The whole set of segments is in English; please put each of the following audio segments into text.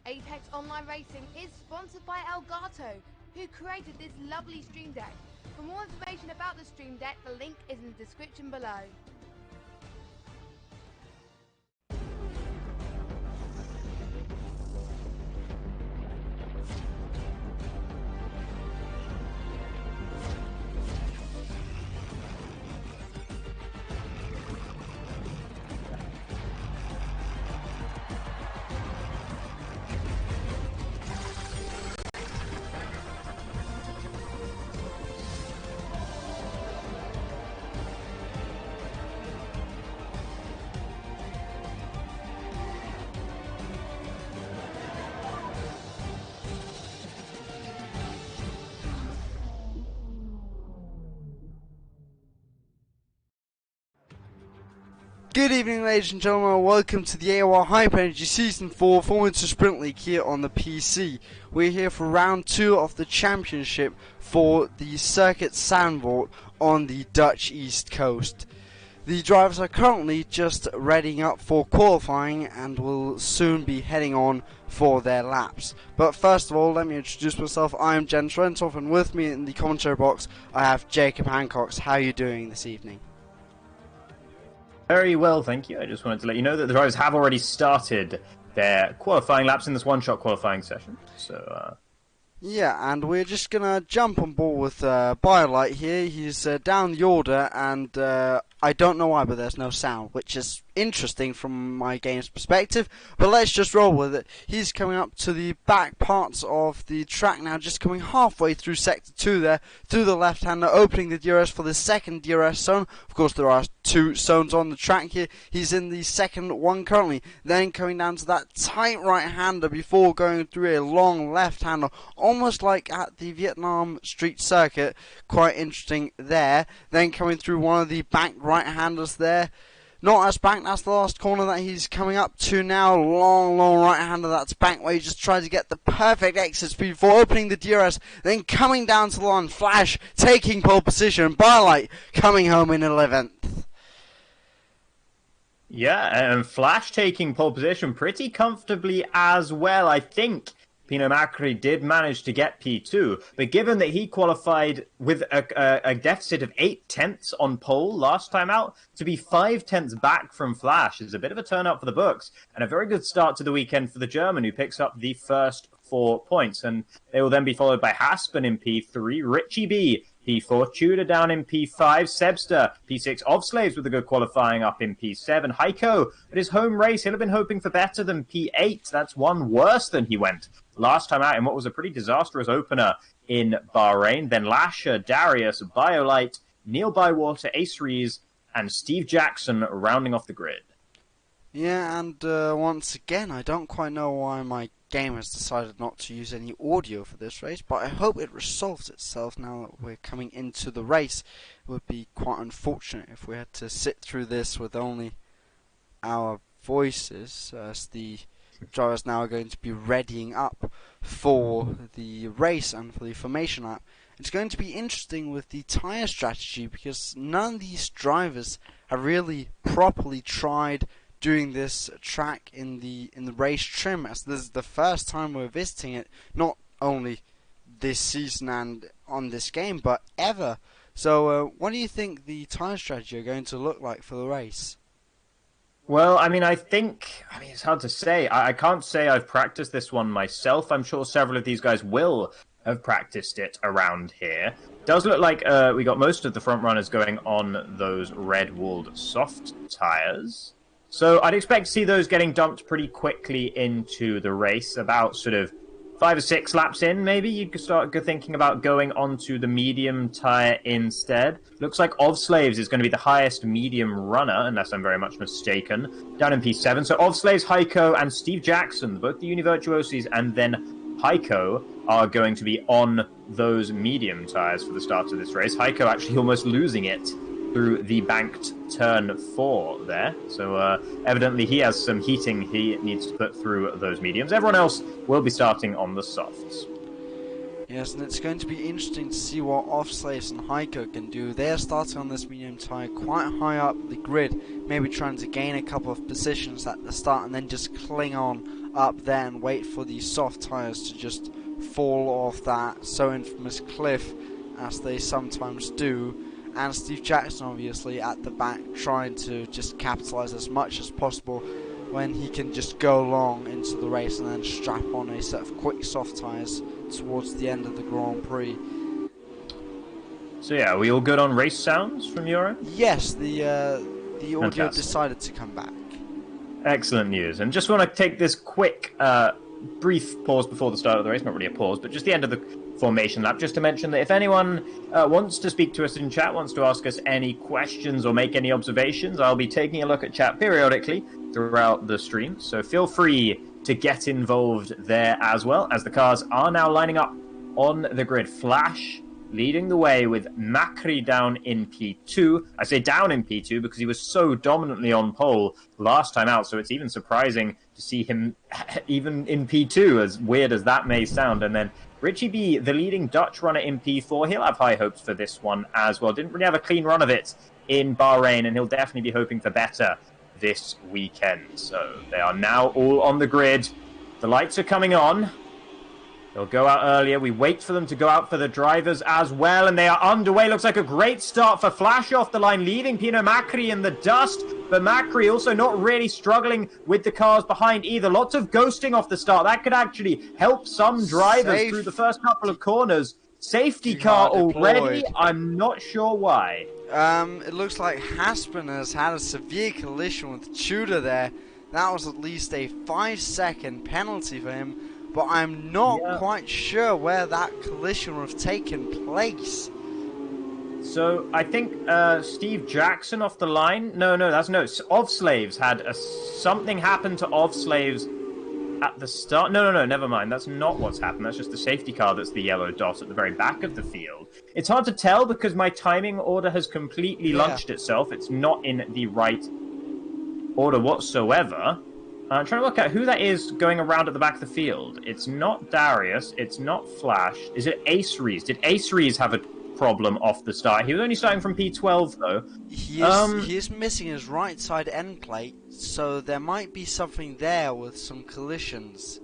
Apex Online Racing is sponsored by Elgato, who created this lovely stream deck. For more information about the stream deck, the link is in the description below. Good evening, ladies and gentlemen, welcome to the AOR Hyper Energy Season 4 Formula 2 Sprint League here on the PC. We're here for round 2 of the championship for the circuit Zandvoort on the Dutch East Coast. The drivers are currently just readying up for qualifying and will soon be heading on for their laps. But first of all, let me introduce myself. I am Rendtorff, and with me in the commentary box I have Jacob Hancox. How are you doing this evening? Very well, thank you. I just wanted to let you know that the drivers have already started their qualifying laps in this one-shot qualifying session. So, yeah, and we're just going to jump on board with BioLite here. He's down the order, and I don't know why, but there's no sound, which is interesting from my game's perspective, but let's just roll with it. He's coming up to the back parts of the track now, just coming halfway through Sector 2 there, through the left-hander, opening the DRS for the second DRS zone. Of course, there are 2 zones on the track here. He's in the second one currently, then coming down to that tight right-hander before going through a long left-hander, almost like at the Vietnam Street Circuit. Quite interesting there. Then coming through one of the back right-handers there. Not as back, that's the last corner that he's coming up to now. Long right-hander, that's back where he just tried to get the perfect exit speed before opening the DRS. Then coming down to the line, Flash taking pole position. BioLite coming home in 11th. yeah, and Flash taking pole position pretty comfortably as well. I think Pino Macri did manage to get P2, but given that he qualified with a deficit of 8 tenths on pole last time out, to be 5 tenths back from Flash is a bit of a turn up for the books, and a very good start to the weekend for the German, who picks up the first 4 points. And they will then be followed by Haspen in P3, Richie B, P4, Tudor down in P5, Sebster, P6, Ovslaves with a good qualifying up in P7, Heiko at his home race, he'll have been hoping for better than P8, that's one worse than he went last time out in what was a pretty disastrous opener in Bahrain. Then Lasher, Darius, BioLite, Neil Bywater, Ace Rees, and Steve Jackson rounding off the grid. Yeah, and once again, I don't quite know why my game has decided not to use any audio for this race, but I hope it resolves itself now that we're coming into the race. It would be quite unfortunate if we had to sit through this with only our voices, as the drivers now are going to be readying up for the race and for the formation lap. It's going to be interesting with the tyre strategy, because none of these drivers have really properly tried doing this track in the race trim, as this is the first time we're visiting it, not only this season and on this game, but ever. So what do you think the tyre strategy are going to look like for the race? Well, I mean, it's hard to say. I can't say I've practiced this one myself. I'm sure several of these guys will have practiced it around here. Does look like we got most of the front runners going on those red-walled soft tires. So I'd expect to see those getting dumped pretty quickly into the race, about sort of 5 or 6 laps in, maybe you could start thinking about going onto the medium tyre instead. Looks like Ovslaves is going to be the highest medium runner, unless I'm very much mistaken, down in P7. So Ovslaves, Heiko, and Steve Jackson, both the Univirtuosis, and then Heiko are going to be on those medium tyres for the start of this race. Heiko actually almost losing it through the banked turn 4 there. So evidently he has some heating he needs to put through those mediums. Everyone else will be starting on the softs. Yes, and it's going to be interesting to see what Offslaves and Heiko can do. They're starting on this medium tyre quite high up the grid, maybe trying to gain a couple of positions at the start and then just cling on up there and wait for these soft tyres to just fall off that so infamous cliff, as they sometimes do. And Steve Jackson obviously at the back trying to just capitalise as much as possible when he can just go long into the race and then strap on a set of quick soft tyres towards the end of the Grand Prix. So yeah, are we all good on race sounds from your end? Yes, the audio Fantastic. decided to come back. Excellent news. And just want to take this quick brief pause before the start of the race, not really a pause, but just the end of the formation lap, just to mention that if anyone wants to speak to us in chat, wants to ask us any questions or make any observations, I'll be taking a look at chat periodically throughout the stream, so feel free to get involved there as well, as the cars are now lining up on the grid. Flash leading the way with Macri down in P2. I say down in P2 because he was so dominantly on pole last time out, so it's even surprising to see him even in P2, as weird as that may sound. And then Richie B, the leading Dutch runner in P4, he'll have high hopes for this one as well. Didn't really have a clean run of it in Bahrain, and he'll definitely be hoping for better this weekend. So they are now all on the grid. The lights are coming on. They'll go out earlier. We wait for them to go out for the drivers as well, and they are underway. Looks like a great start for Flash off the line, leaving Pino Macri in the dust. But Macri also not really struggling with the cars behind either. Lots of ghosting off the start. That could actually help some drivers through the first couple of corners. Safety car already. I'm not sure why. It looks like Haspen has had a severe collision with Tudor there. That was at least a 5-second penalty for him, but I'm not quite sure where that collision would have taken place. So I think Steve Jackson off the line. No, Ovslaves had something happen to Ovslaves at the start. No, never mind. That's not what's happened. That's just the safety car that's the yellow dot at the very back of the field. It's hard to tell because my timing order has completely lunched itself. It's not in the right order whatsoever. I'm trying to work out who that is going around at the back of the field. It's not Darius. It's not Flash. Is it Ace Rees? Did Ace Rees have a problem off the start? He was only starting from P12 though. He is missing his right side end plate, so there might be something there with some collisions.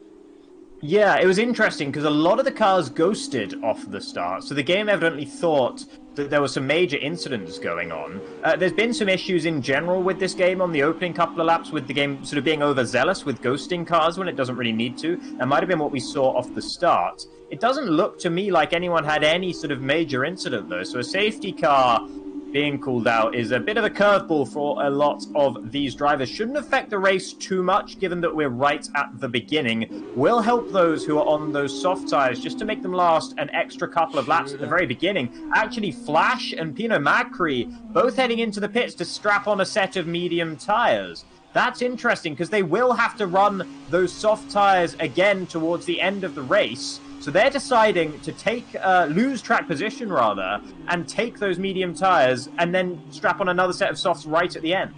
Yeah, it was interesting because a lot of the cars ghosted off the start, so the game evidently thought that there were some major incidents going on. There's been some issues in general with this game on the opening couple of laps, with the game sort of being overzealous with ghosting cars when it doesn't really need to. That might have been what we saw off the start. It doesn't look to me like anyone had any sort of major incident though, so a safety car being called out is a bit of a curveball for a lot of these drivers. Shouldn't affect the race too much, given that we're right at the beginning. Will help those who are on those soft tyres just to make them last an extra couple of laps at the very beginning. Actually, Flash and Pino Macri both heading into the pits to strap on a set of medium tyres. That's interesting because they will have to run those soft tyres again towards the end of the race. So they're deciding to take lose track position rather and take those medium tyres and then strap on another set of softs right at the end.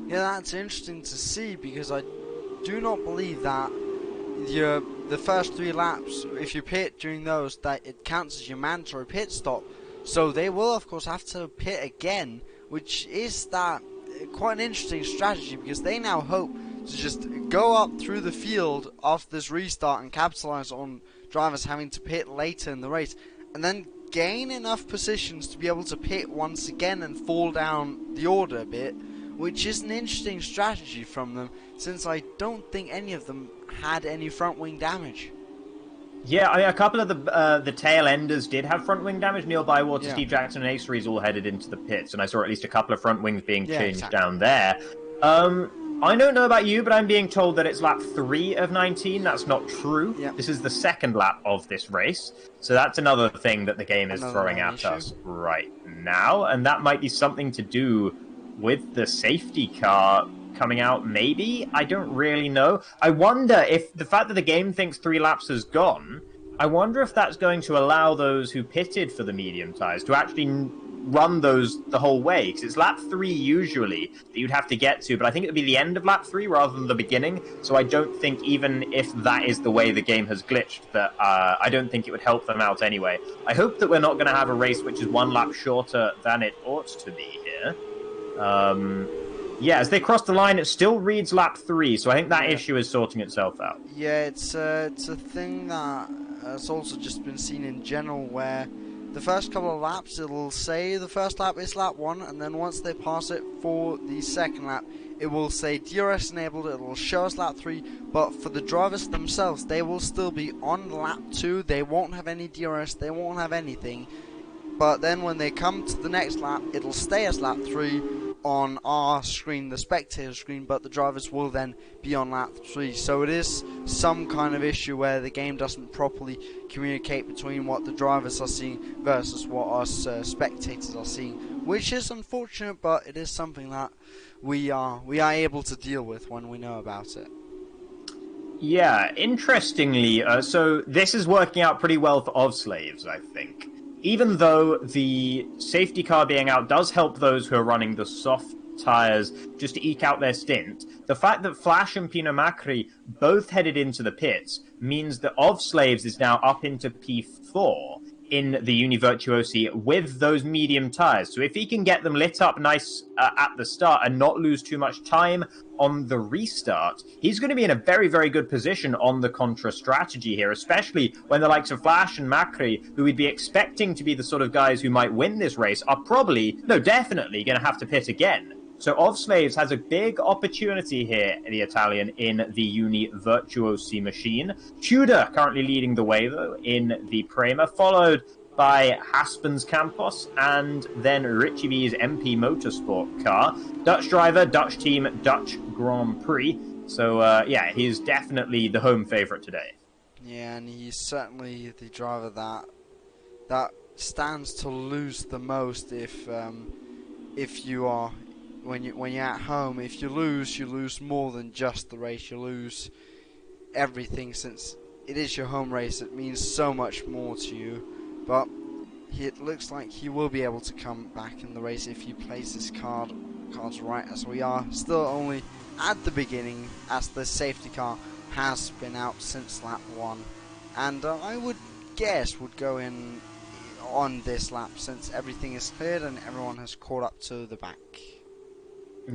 Yeah, that's interesting to see because I do not believe that the first 3 laps, if you pit during those, that it counts as your mandatory pit stop. So they will of course have to pit again, which is that quite an interesting strategy because they now hope to just go up through the field after this restart and capitalise on drivers having to pit later in the race, and then gain enough positions to be able to pit once again and fall down the order a bit, which is an interesting strategy from them, since I don't think any of them had any front wing damage. Yeah, I mean, a couple of the tail enders did have front wing damage. Neil Bywater, Steve Jackson, and Ace Rees all headed into the pits, and I saw at least a couple of front wings being changed down there. I don't know about you, but I'm being told that it's lap 3 of 19. That's not true. Yep. This is the second lap of this race. So that's another thing that the game is throwing at us right now. And that might be something to do with the safety car coming out, maybe? I don't really know. I wonder if the fact that the game thinks 3 laps has gone, I wonder if that's going to allow those who pitted for the medium tyres to actually run those the whole way, because it's lap 3 usually that you'd have to get to, but I think it would be the end of lap 3 rather than the beginning, so I don't think, even if that is the way the game has glitched, that I don't think it would help them out anyway. I hope that we're not going to have a race which is 1 lap shorter than it ought to be here. Yeah, as they cross the line, it still reads lap 3, so I think that issue is sorting itself out. Yeah, it's a thing that has also just been seen in general, where the first couple of laps, it'll say the first lap is lap 1, and then once they pass it for the second lap, it will say DRS enabled, it will show us lap 3, but for the drivers themselves, they will still be on lap 2, they won't have any DRS, they won't have anything, but then when they come to the next lap, it'll stay as lap 3, on our screen, the spectator screen, but the drivers will then be on lap 3. So it is some kind of issue where the game doesn't properly communicate between what the drivers are seeing versus what us spectators are seeing, which is unfortunate, but it is something that we are able to deal with when we know about it. Yeah, interestingly, so this is working out pretty well for Ovslaves, I think. Even though the safety car being out does help those who are running the soft tyres just to eke out their stint, the fact that Flash and Pino Macri both headed into the pits means that Ovslaves is now up into P4 in the Univirtuosi with those medium tyres. So if he can get them lit up nice at the start and not lose too much time on the restart, he's going to be in a very, very good position on the Contra strategy here, especially when the likes of Flash and Macri, who we'd be expecting to be the sort of guys who might win this race, are probably, no, definitely going to have to pit again. So Ovslaves has a big opportunity here, the Italian, in the Univirtuosi machine. Tudor currently leading the way, though, in the Prema, followed by Haspen's Campos, and then Richie B's MP Motorsport car. Dutch driver, Dutch team, Dutch Grand Prix. So, yeah, he's definitely the home favourite today. Yeah, and he's certainly the driver that stands to lose the most if you are... When you're at home, if you lose more than just the race. You lose everything, since it is your home race. It means so much more to you. But it looks like he will be able to come back in the race if he plays his cards right, as we are still only at the beginning, as the safety car has been out since lap 1, and I would guess would go in on this lap, since everything is cleared and everyone has caught up to the back.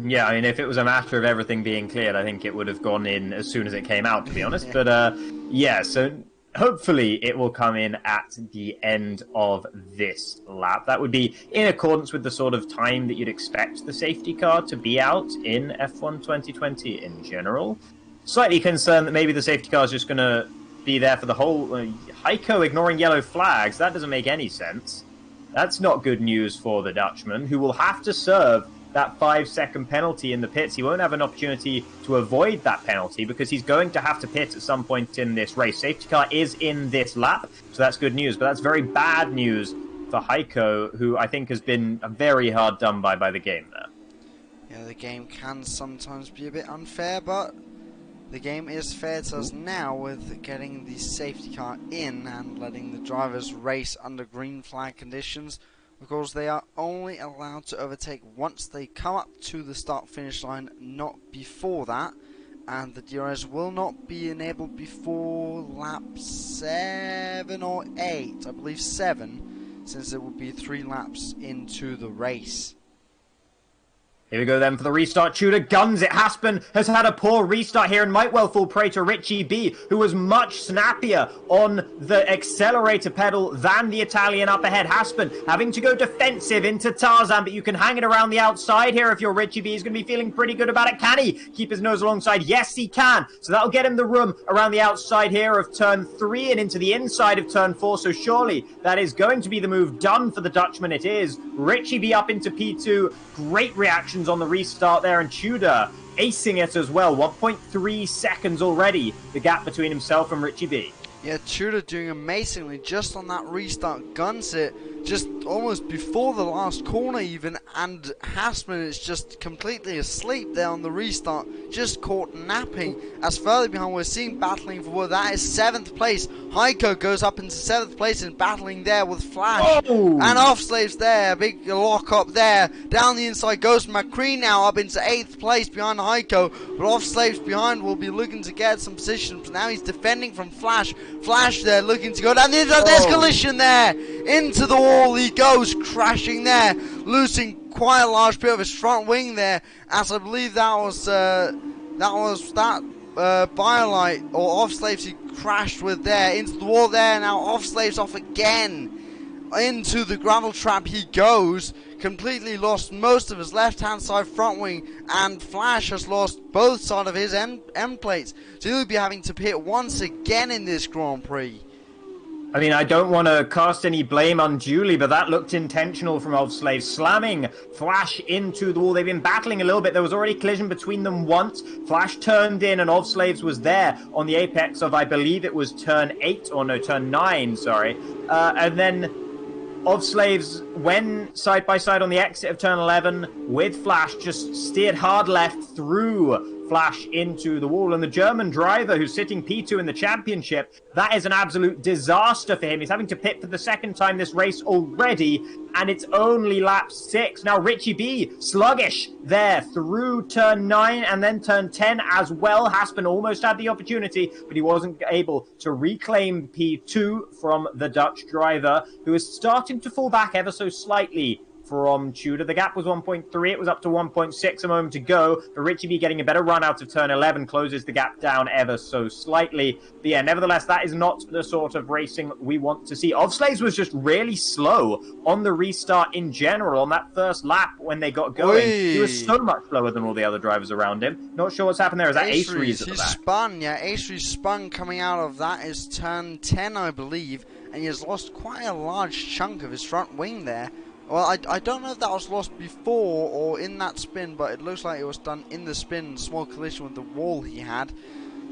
Yeah, I mean, if it was a matter of everything being cleared, I think it would have gone in as soon as it came out, to be honest. But, yeah, so hopefully it will come in at the end of this lap. That would be in accordance with the sort of time that you'd expect the safety car to be out in F1 2020 in general. Slightly concerned that maybe the safety car is just going to be there for the whole... Heiko ignoring yellow flags, that doesn't make any sense. That's not good news for the Dutchman, who will have to serve that 5-second penalty in the pits. He won't have an opportunity to avoid that penalty because he's going to have to pit at some point in this race. Safety car is in this lap, so that's good news, but that's very bad news for Heiko, who I think has been very hard done by the game there. Yeah, the game can sometimes be a bit unfair, but the game is fair to us now with getting the safety car in and letting the drivers race under green flag conditions, because they are only allowed to overtake once they come up to the start-finish line, not before that, and the DRS will not be enabled before lap 7 or 8, I believe 7, since it will be 3 laps into the race. Here we go then for the restart. Tudor guns it. Haspen has had a poor restart here and might well fall prey to Richie B, who was much snappier on the accelerator pedal than the Italian up ahead. Haspen having to go defensive into Tarzan, but you can hang it around the outside here if you're Richie B. He's going to be feeling pretty good about it. Can he keep his nose alongside? Yes, he can. So that'll get him the room around the outside here of turn 3 and into the inside of turn 4. So surely that is going to be the move done for the Dutchman. It is. Richie B up into P2. Great reaction on the restart there, and Tudor acing it as well. 1.3 seconds already, the gap between himself and Richie B. Yeah, Tudor doing amazingly just on that restart. Guns it just almost before the last corner even, and Haspin is just completely asleep there on the restart, just caught napping. As further behind we're seeing battling for that is 7th place. Heiko goes up into 7th place and battling there with Flash. Oh. And Offslaves there, big lock up there. Down the inside goes McCree now up into 8th place behind Heiko, but Offslaves behind will be looking to get some positions. Now he's defending from Flash. Flash there looking to go down the inside. There's collision there. Into the wall he goes, crashing there, losing quite a large bit of his front wing there, as I believe that was Biolight or Offslaves he crashed with there, into the wall there. Now Offslaves off again, into the gravel trap he goes, completely lost most of his left hand side front wing, and Flash has lost both sides of his end plates, so he'll be having to pit once again in this Grand Prix. I mean, I don't want to cast any blame unduly, but that looked intentional from Offslave, slamming Flash into the wall. They've been battling a little bit. There was already collision between them once. Flash turned in, and Offslaves was there on the apex of, I believe it was turn 9, sorry. And then Offslaves, when side by side on the exit of turn 11 with Flash, just steered hard left through Flash into the wall, and the German driver who's sitting P2 in the championship, that is an absolute disaster for him. He's having to pit for the second time this race already, and it's only lap 6. Now Richie B, sluggish there through turn 9 and then turn 10 as well. Haspin almost had the opportunity, but he wasn't able to reclaim P2 from the Dutch driver, who is starting to fall back ever so slightly from Tudor. The gap was 1.3, it was up to 1.6 a moment to go, but Richie B getting a better run out of turn 11 closes the gap down ever so slightly. But yeah, nevertheless, that is not the sort of racing we want to see. Offslaves was just really slow on the restart in general, on that first lap when they got going. Oy. He was so much slower than all the other drivers around him. Not sure what's happened there. Is that Ace Rees at the back? Spun, yeah, Ace Rees spun coming out of that is turn 10, I believe, and he has lost quite a large chunk of his front wing there. Well, I don't know if that was lost before or in that spin, but it looks like it was done in the spin, small collision with the wall he had.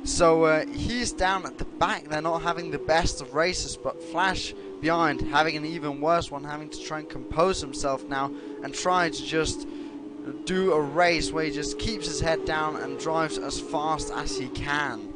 So he's down at the back. They're not having the best of races, but Flash behind having an even worse one, having to try and compose himself now and try to just do a race where he just keeps his head down and drives as fast as he can.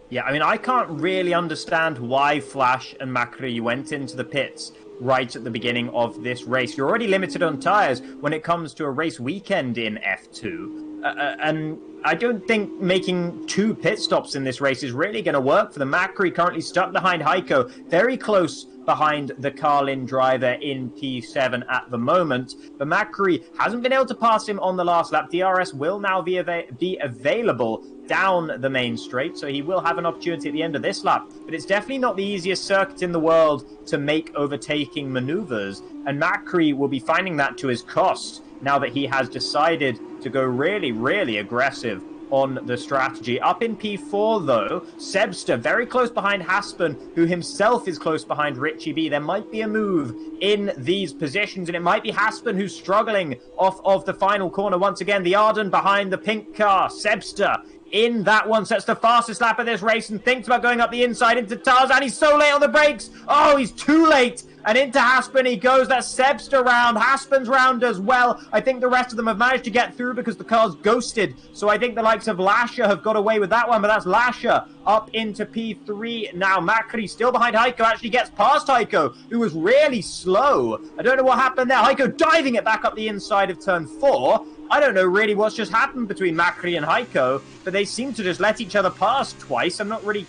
Yeah, I mean, I can't really understand why Flash and Macri went into the pits right at the beginning of this race. You're already limited on tyres when it comes to a race weekend in F2. And I don't think making 2 pit stops in this race is really going to work for the Macri, currently stuck behind Heiko, very close behind the Carlin driver in P7 at the moment. But Macri hasn't been able to pass him on the last lap. DRS will now be available down the main straight, so he will have an opportunity at the end of this lap. But it's definitely not the easiest circuit in the world to make overtaking maneuvers, and Macri will be finding that to his cost now that he has decided to go really, really aggressive on the strategy. Up in P4 though, Sebster very close behind Haspin, who himself is close behind Richie B. There might be a move in these positions, and it might be Haspin who's struggling off of the final corner once again. The Arden behind the pink car. Sebster in that one sets the fastest lap of this race and thinks about going up the inside into Tarzan. He's so late on the brakes. Oh, he's too late. And into Haspin he goes. That's Sebster round. Haspin's round as well. I think the rest of them have managed to get through because the car's ghosted. So I think the likes of Lasher have got away with that one. But that's Lasher up into P3 now. Macri still behind Heiko. Actually gets past Heiko, who was really slow. I don't know what happened there. Heiko diving it back up the inside of turn 4. I don't know really what's just happened between Macri and Heiko, but they seem to just let each other pass twice. I'm not really...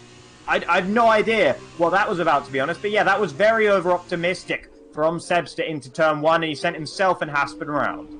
I have no idea what that was about, to be honest. But yeah, that was very over-optimistic from Sebster into turn 1, and he sent himself and Haspin around.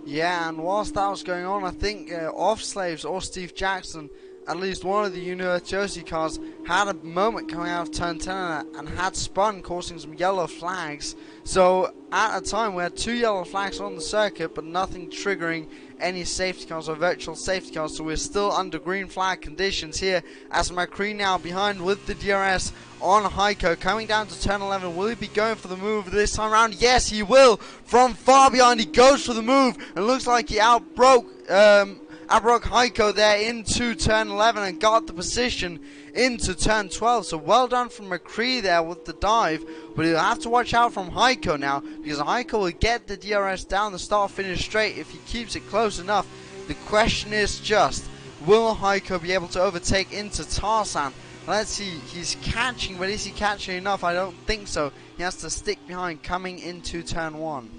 Yeah, and whilst that was going on, I think Offslaves or Steve Jackson, at least one of the Unio Josie cars, had a moment coming out of turn 10 and had spun, causing some yellow flags. So at a time we had 2 yellow flags on the circuit, but nothing triggering any safety cars or virtual safety cars, so we're still under green flag conditions here as Macri now behind with the DRS on Heiko, coming down to turn 11. Will he be going for the move this time around? Yes, he will. From far behind, he goes for the move, and looks like he outbroke Abrok Heiko there into turn 11 and got the position into turn 12. So well done from McCree there with the dive. But he'll have to watch out from Heiko now, because Heiko will get the DRS down the start-finish straight if he keeps it close enough. The question is just, will Heiko be able to overtake into Tarzan? Let's see, he's catching, but is he catching enough? I don't think so. He has to stick behind coming into turn 1.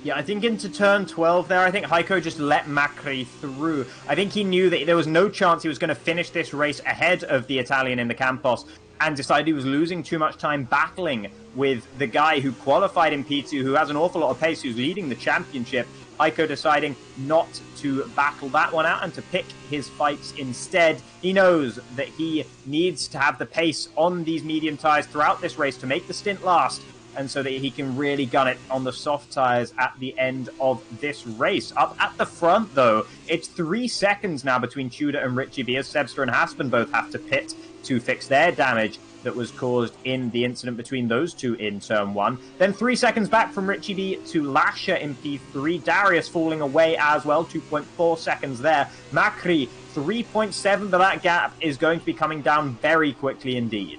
Yeah, I think into turn 12 there, I think Heiko just let Macri through. I think he knew that there was no chance he was going to finish this race ahead of the Italian in the Campos, and decided he was losing too much time battling with the guy who qualified in P2, who has an awful lot of pace, who's leading the championship. Heiko deciding not to battle that one out and to pick his fights instead. He knows that he needs to have the pace on these medium tyres throughout this race to make the stint last, and so that he can really gun it on the soft tyres at the end of this race. Up at the front, though, it's 3 seconds now between Tudor and Richie B, as Sebster and Haspen both have to pit to fix their damage that was caused in the incident between those two in turn 1. Then 3 seconds back from Richie B to Lasher in P3. Darius falling away as well, 2.4 seconds there. Macri, 3.7, but that gap is going to be coming down very quickly indeed.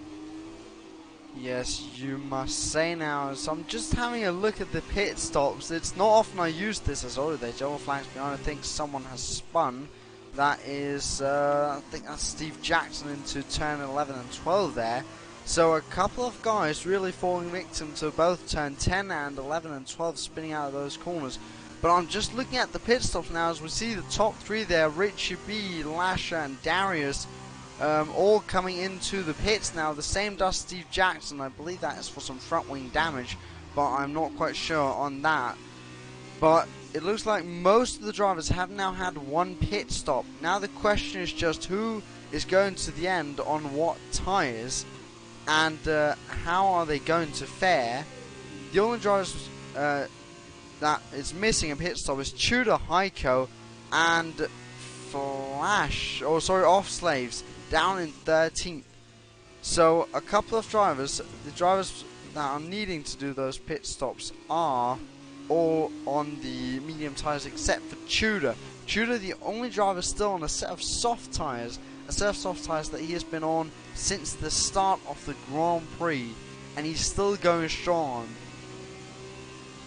Yes, you must say now. So I'm just having a look at the pit stops. It's not often I use this as well. There's yellow flags behind. I think someone has spun. That is, I think that's Steve Jackson into turn 11 and 12 there. So a couple of guys really falling victim to both turn 10 and 11 and 12 spinning out of those corners. But I'm just looking at the pit stops now as we see the top 3 there, Richie B, Lasher and Darius, all coming into the pits now. The same does Steve Jackson. I believe that is for some front wing damage, but I'm not quite sure on that. But it looks like most of the drivers have now had one pit stop. Now the question is just who is going to the end on what tyres, and how are they going to fare. The only drivers that is missing a pit stop is Tudor, Heiko and Off Slaves down in 13th. So a couple of drivers, the drivers that are needing to do those pit stops are all on the medium tyres except for Tudor. Tudor, the only driver still on a set of soft tyres, that he has been on since the start of the Grand Prix, and he's still going strong.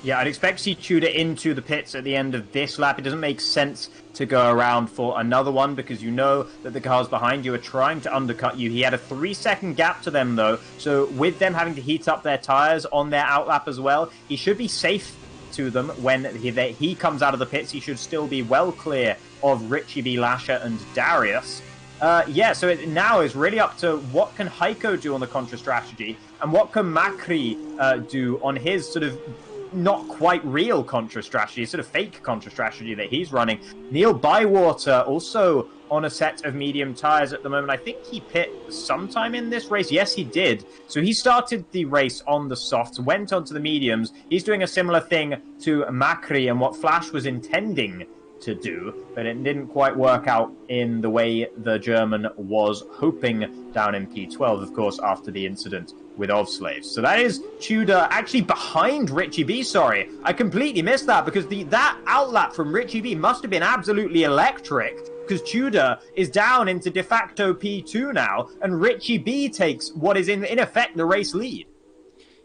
Yeah, I'd expect to see Tudor into the pits at the end of this lap. It doesn't make sense to go around for another one because you know that the cars behind you are trying to undercut you. He had a 3-second gap to them though, so with them having to heat up their tyres on their outlap as well, he should be safe to them when he comes out of the pits. He should still be well clear of Richie B, Lasher and Darius. Yeah, so it now is really up to what can Heiko do on the contra strategy and what can Macri do on his sort of not quite real contra strategy, sort of fake contra strategy that he's running. Neil Bywater also on a set of medium tyres at the moment. I think he pit sometime in this race. Yes, he did. So he started the race on the softs, went onto the mediums. He's doing a similar thing to Macri and what Flash was intending to do, but it didn't quite work out in the way the German was hoping down in P12, of course, after the incident with Ovslaves. So that is Tudor actually behind Richie B, sorry. I completely missed that because that outlap from Richie B must have been absolutely electric because Tudor is down into de facto P2 now and Richie B takes what is in effect the race lead.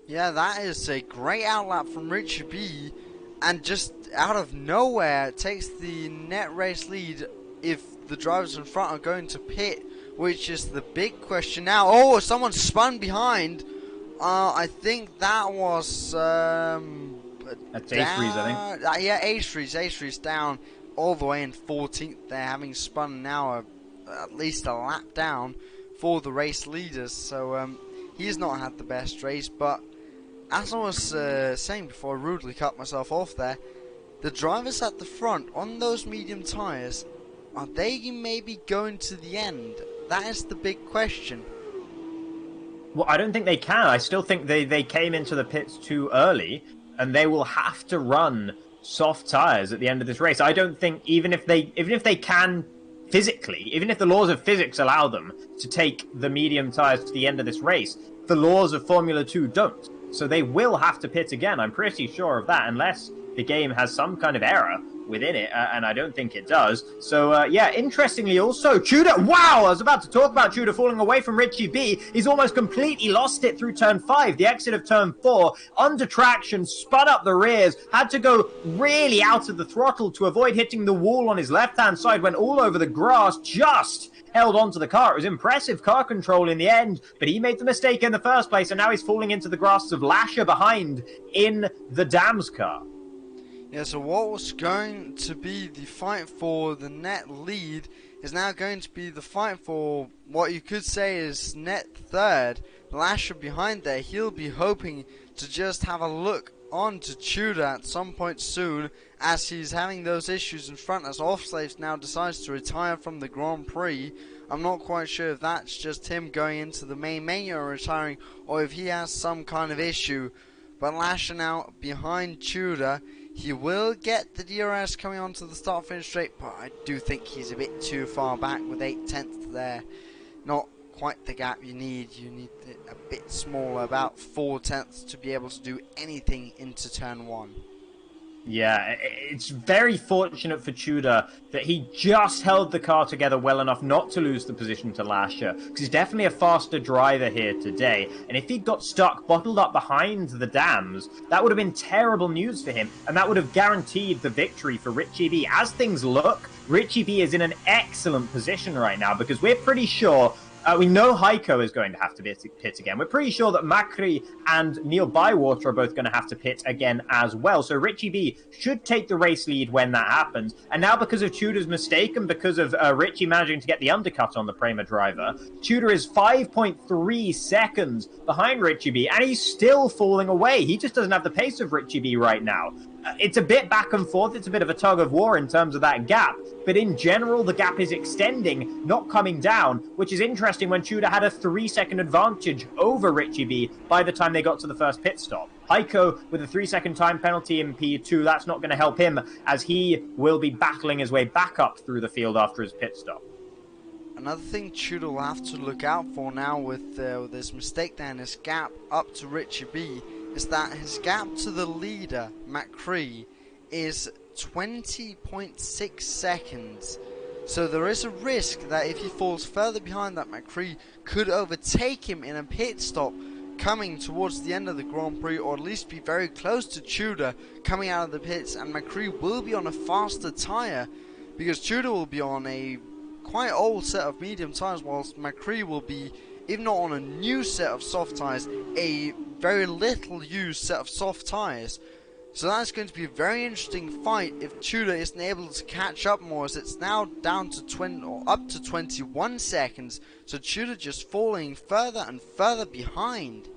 Yeah, that is a great outlap from Richie B, and just out of nowhere takes the net race lead if the drivers in front are going to pit, which is the big question now. Oh, someone spun behind. I think that was that's Ace-Freeze, I think. Yeah, Ace-Freeze down all the way in 14th there, having spun now at least a lap down for the race leaders. So he's not had the best race, but as I was saying before, I rudely cut myself off there, the drivers at the front on those medium tyres, are they maybe going to the end? That is the big question. Well, I don't think they can. I still think they came into the pits too early, and they will have to run soft tyres at the end of this race. I don't think, even if they can physically, even if the laws of physics allow them to take the medium tyres to the end of this race, the laws of Formula 2 don't. So they will have to pit again. I'm pretty sure of that, unless the game has some kind of error within it, and I don't think it does. So, yeah, interestingly also, Tudor, wow, I was about to talk about Tudor falling away from Richie B. He's almost completely lost it through turn 5, the exit of turn 4, under traction, spun up the rears, had to go really out of the throttle to avoid hitting the wall on his left-hand side, went all over the grass, just held onto the car. It was impressive car control in the end, but he made the mistake in the first place, and now he's falling into the grasp of Lasher behind in the Dams car. Yeah, so what was going to be the fight for the net lead is now going to be the fight for what you could say is net third. Lasher behind there, he'll be hoping to just have a look on to Tudor at some point soon, as he's having those issues in front, as Offslaves now decides to retire from the Grand Prix. I'm not quite sure if that's just him going into the main menu and retiring, or if he has some kind of issue. But Lasher now behind Tudor. He will get the DRS coming onto the start-finish straight, but I do think he's a bit too far back with 8/10 there. Not quite the gap you need. You need it a bit smaller, about 4/10 to be able to do anything into turn 1. Yeah, it's very fortunate for Tudor that he just held the car together well enough not to lose the position to Lasher, because he's definitely a faster driver here today, and if he'd got stuck bottled up behind the Dams, that would have been terrible news for him, and that would have guaranteed the victory for Richie B. As things look, Richie B is in an excellent position right now, because we're pretty sure we know Heiko is going to have to pit again. We're pretty sure that Macri and Neil Bywater are both going to have to pit again as well. So Richie B should take the race lead when that happens. And now because of Tudor's mistake and because of Richie managing to get the undercut on the Prema driver, Tudor is 5.3 seconds behind Richie B, and he's still falling away. He just doesn't have the pace of Richie B right now. It's a bit back and forth. It's a bit of a tug of war in terms of that gap. But in general, the gap is extending, not coming down, which is interesting when Tudor had a 3-second advantage over Richie B by the time they got to the first pit stop. Heiko, with a 3-second time penalty in P2, that's not going to help him, as he will be battling his way back up through the field after his pit stop. Another thing Tudor will have to look out for now with this mistake there and his gap up to Richie B is that his gap to the leader, Macri, is 20.6 seconds. So there is a risk that if he falls further behind, that Macri could overtake him in a pit stop coming towards the end of the Grand Prix, or at least be very close to Tudor coming out of the pits, and Macri will be on a faster tyre, because Tudor will be on a quite old set of medium tyres, whilst Macri will be, if not on a new set of soft tyres, a very little used set of soft tyres. So that's going to be a very interesting fight if Tudor isn't able to catch up more, as it's now down to 20 or up to 21 seconds. So Tudor just falling further and further behind.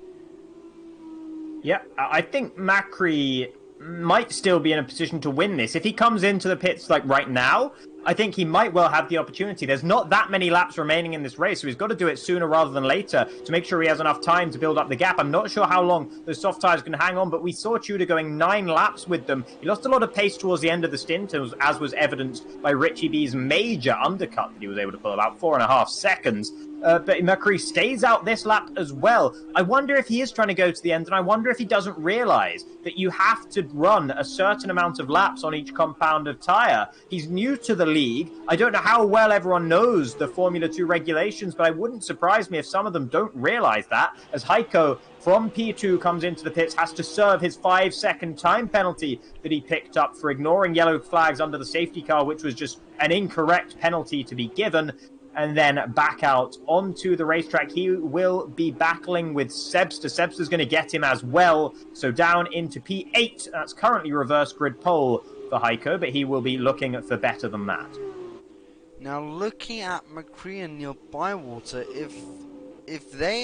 Yeah, I think Macri might still be in a position to win this. If he comes into the pits like right now, I think he might well have the opportunity. There's not that many laps remaining in this race, so he's got to do it sooner rather than later to make sure he has enough time to build up the gap. I'm not sure how long those soft tyres can hang on, but we saw Tudor going 9 laps with them. He lost a lot of pace towards the end of the stint, as was evidenced by Richie B's major undercut that he was able to pull about 4.5 seconds. But Macri stays out this lap as well. I wonder if he is trying to go to the end, and I wonder if he doesn't realise that you have to run a certain amount of laps on each compound of tyre. He's new to the league. I don't know how well everyone knows the Formula 2 regulations, but I wouldn't surprise me if some of them don't realise that, as Heiko from P2 comes into the pits, has to serve his 5-second time penalty that he picked up for ignoring yellow flags under the safety car, which was just an incorrect penalty to be given, and then back out onto the racetrack. He will be battling with Sebster. Sebster's going to get him as well, so down into P8. That's currently reverse grid pole for Heiko, but he will be looking for better than that. Now looking at Macri and Neil Bywater, if they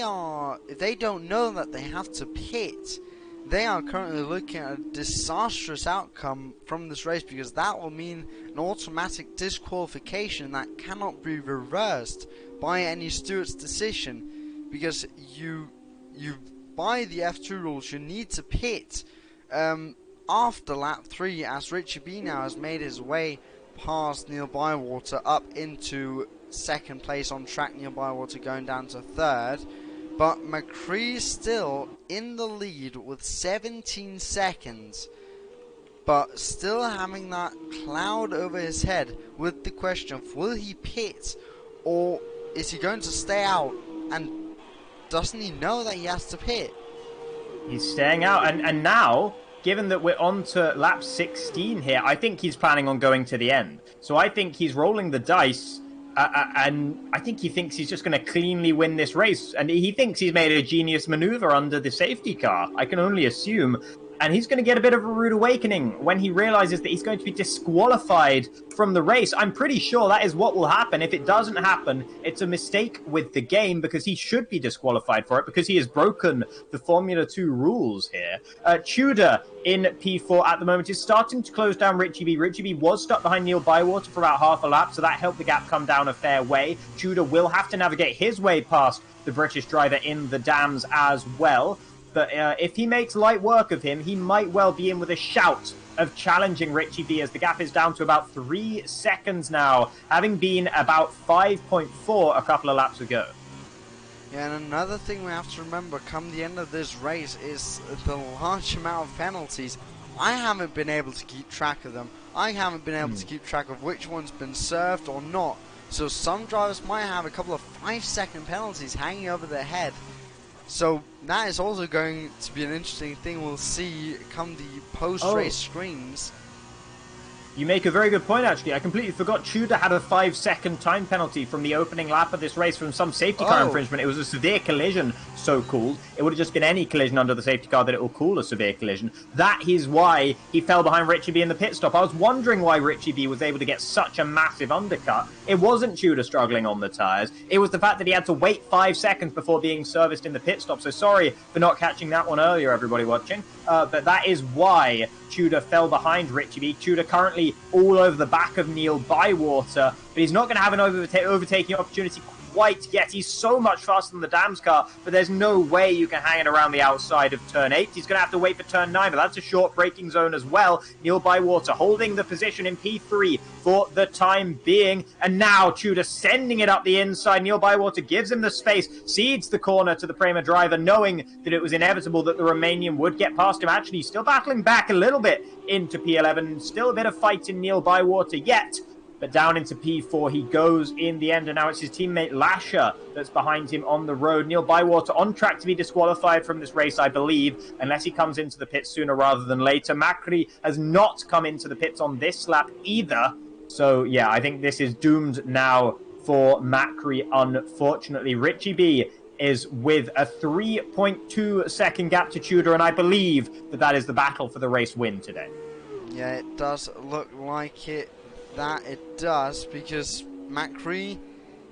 don't know that they have to pit, they are currently looking at a disastrous outcome from this race, because that will mean an automatic disqualification that cannot be reversed by any Stewart's decision, because you by the F2 rules you need to pit after lap 3, as Richie B now has made his way past Neil Bywater up into second place on track. Neil Bywater going down to third, but Macri is still in the lead with 17 seconds. but still having that cloud over his head with the question of will he pit or is he going to stay out, and doesn't he know that he has to pit? He's staying out, and now, given that we're on to lap 16 here, I think he's planning on going to the end. So I think he's rolling the dice, and I think he thinks he's just going to cleanly win this race. And he thinks he's made a genius maneuver under the safety car. I can only assume. And he's going to get a bit of a rude awakening when he realizes that he's going to be disqualified from the race. I'm pretty sure that is what will happen. If it doesn't happen, it's a mistake with the game, because he should be disqualified for it, because he has broken the Formula 2 rules here. Tudor in P4 at the moment is starting to close down Richie B. Richie B was stuck behind Neil Bywater for about half a lap, so that helped the gap come down a fair way. Tudor will have to navigate his way past the British driver in the dams as well. But if he makes light work of him, he might well be in with a shout of challenging Richie B, as the gap is down to about 3 seconds now, having been about 5.4 a couple of laps ago. Yeah, and another thing we have to remember come the end of this race is the large amount of penalties. I haven't been able to keep track of them. I haven't been able to keep track of which one's been served or not. So some drivers might have a couple of 5-second penalties hanging over their head. So that is also going to be an interesting thing we'll see come the post-race screens. You make a very good point, actually. I completely forgot Tudor had a 5-second time penalty from the opening lap of this race from some safety car infringement. It was a severe collision, so called. It would have just been any collision under the safety car that it will call a severe collision. That is why he fell behind Richie B in the pit stop. I was wondering why Richie B was able to get such a massive undercut. It wasn't Tudor struggling on the tyres. It was the fact that he had to wait 5 seconds before being serviced in the pit stop. So sorry for not catching that one earlier, everybody watching. But that is why Tudor fell behind Richie B. Tudor currently all over the back of Neil Bywater, but he's not going to have an overtaking opportunity quite yet. He's so much faster than the Dams car, but there's no way you can hang it around the outside of turn 8. He's going to have to wait for turn 9, but that's a short braking zone as well. Neil Bywater holding the position in P3 for the time being, and now Tudor sending it up the inside. Neil Bywater gives him the space, cedes the corner to the Prema driver, knowing that it was inevitable that the Romanian would get past him. Actually, still battling back a little bit into P11, still a bit of fight in Neil Bywater yet. But down into P4 he goes in the end, and now it's his teammate Lasher that's behind him on the road. Neil Bywater on track to be disqualified from this race, I believe, unless he comes into the pits sooner rather than later. Macri has not come into the pits on this lap either. So, yeah, I think this is doomed now for Macri, unfortunately. Richie B is with a 3.2 second gap to Tudor, and I believe that that is the battle for the race win today. Yeah, it does look like it. That it does, because Macri,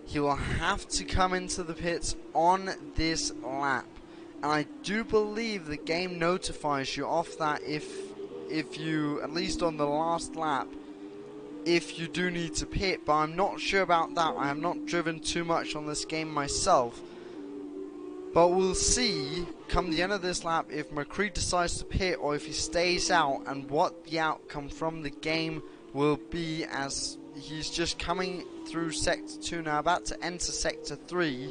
he will have to come into the pits on this lap, and I do believe the game notifies you of that if you, at least on the last lap, if you do need to pit, but I'm not sure about that. I have not driven too much on this game myself, but we'll see come the end of this lap if Macri decides to pit or if he stays out, and what the outcome from the game will be, as he's just coming through Sector 2 now, about to enter Sector 3,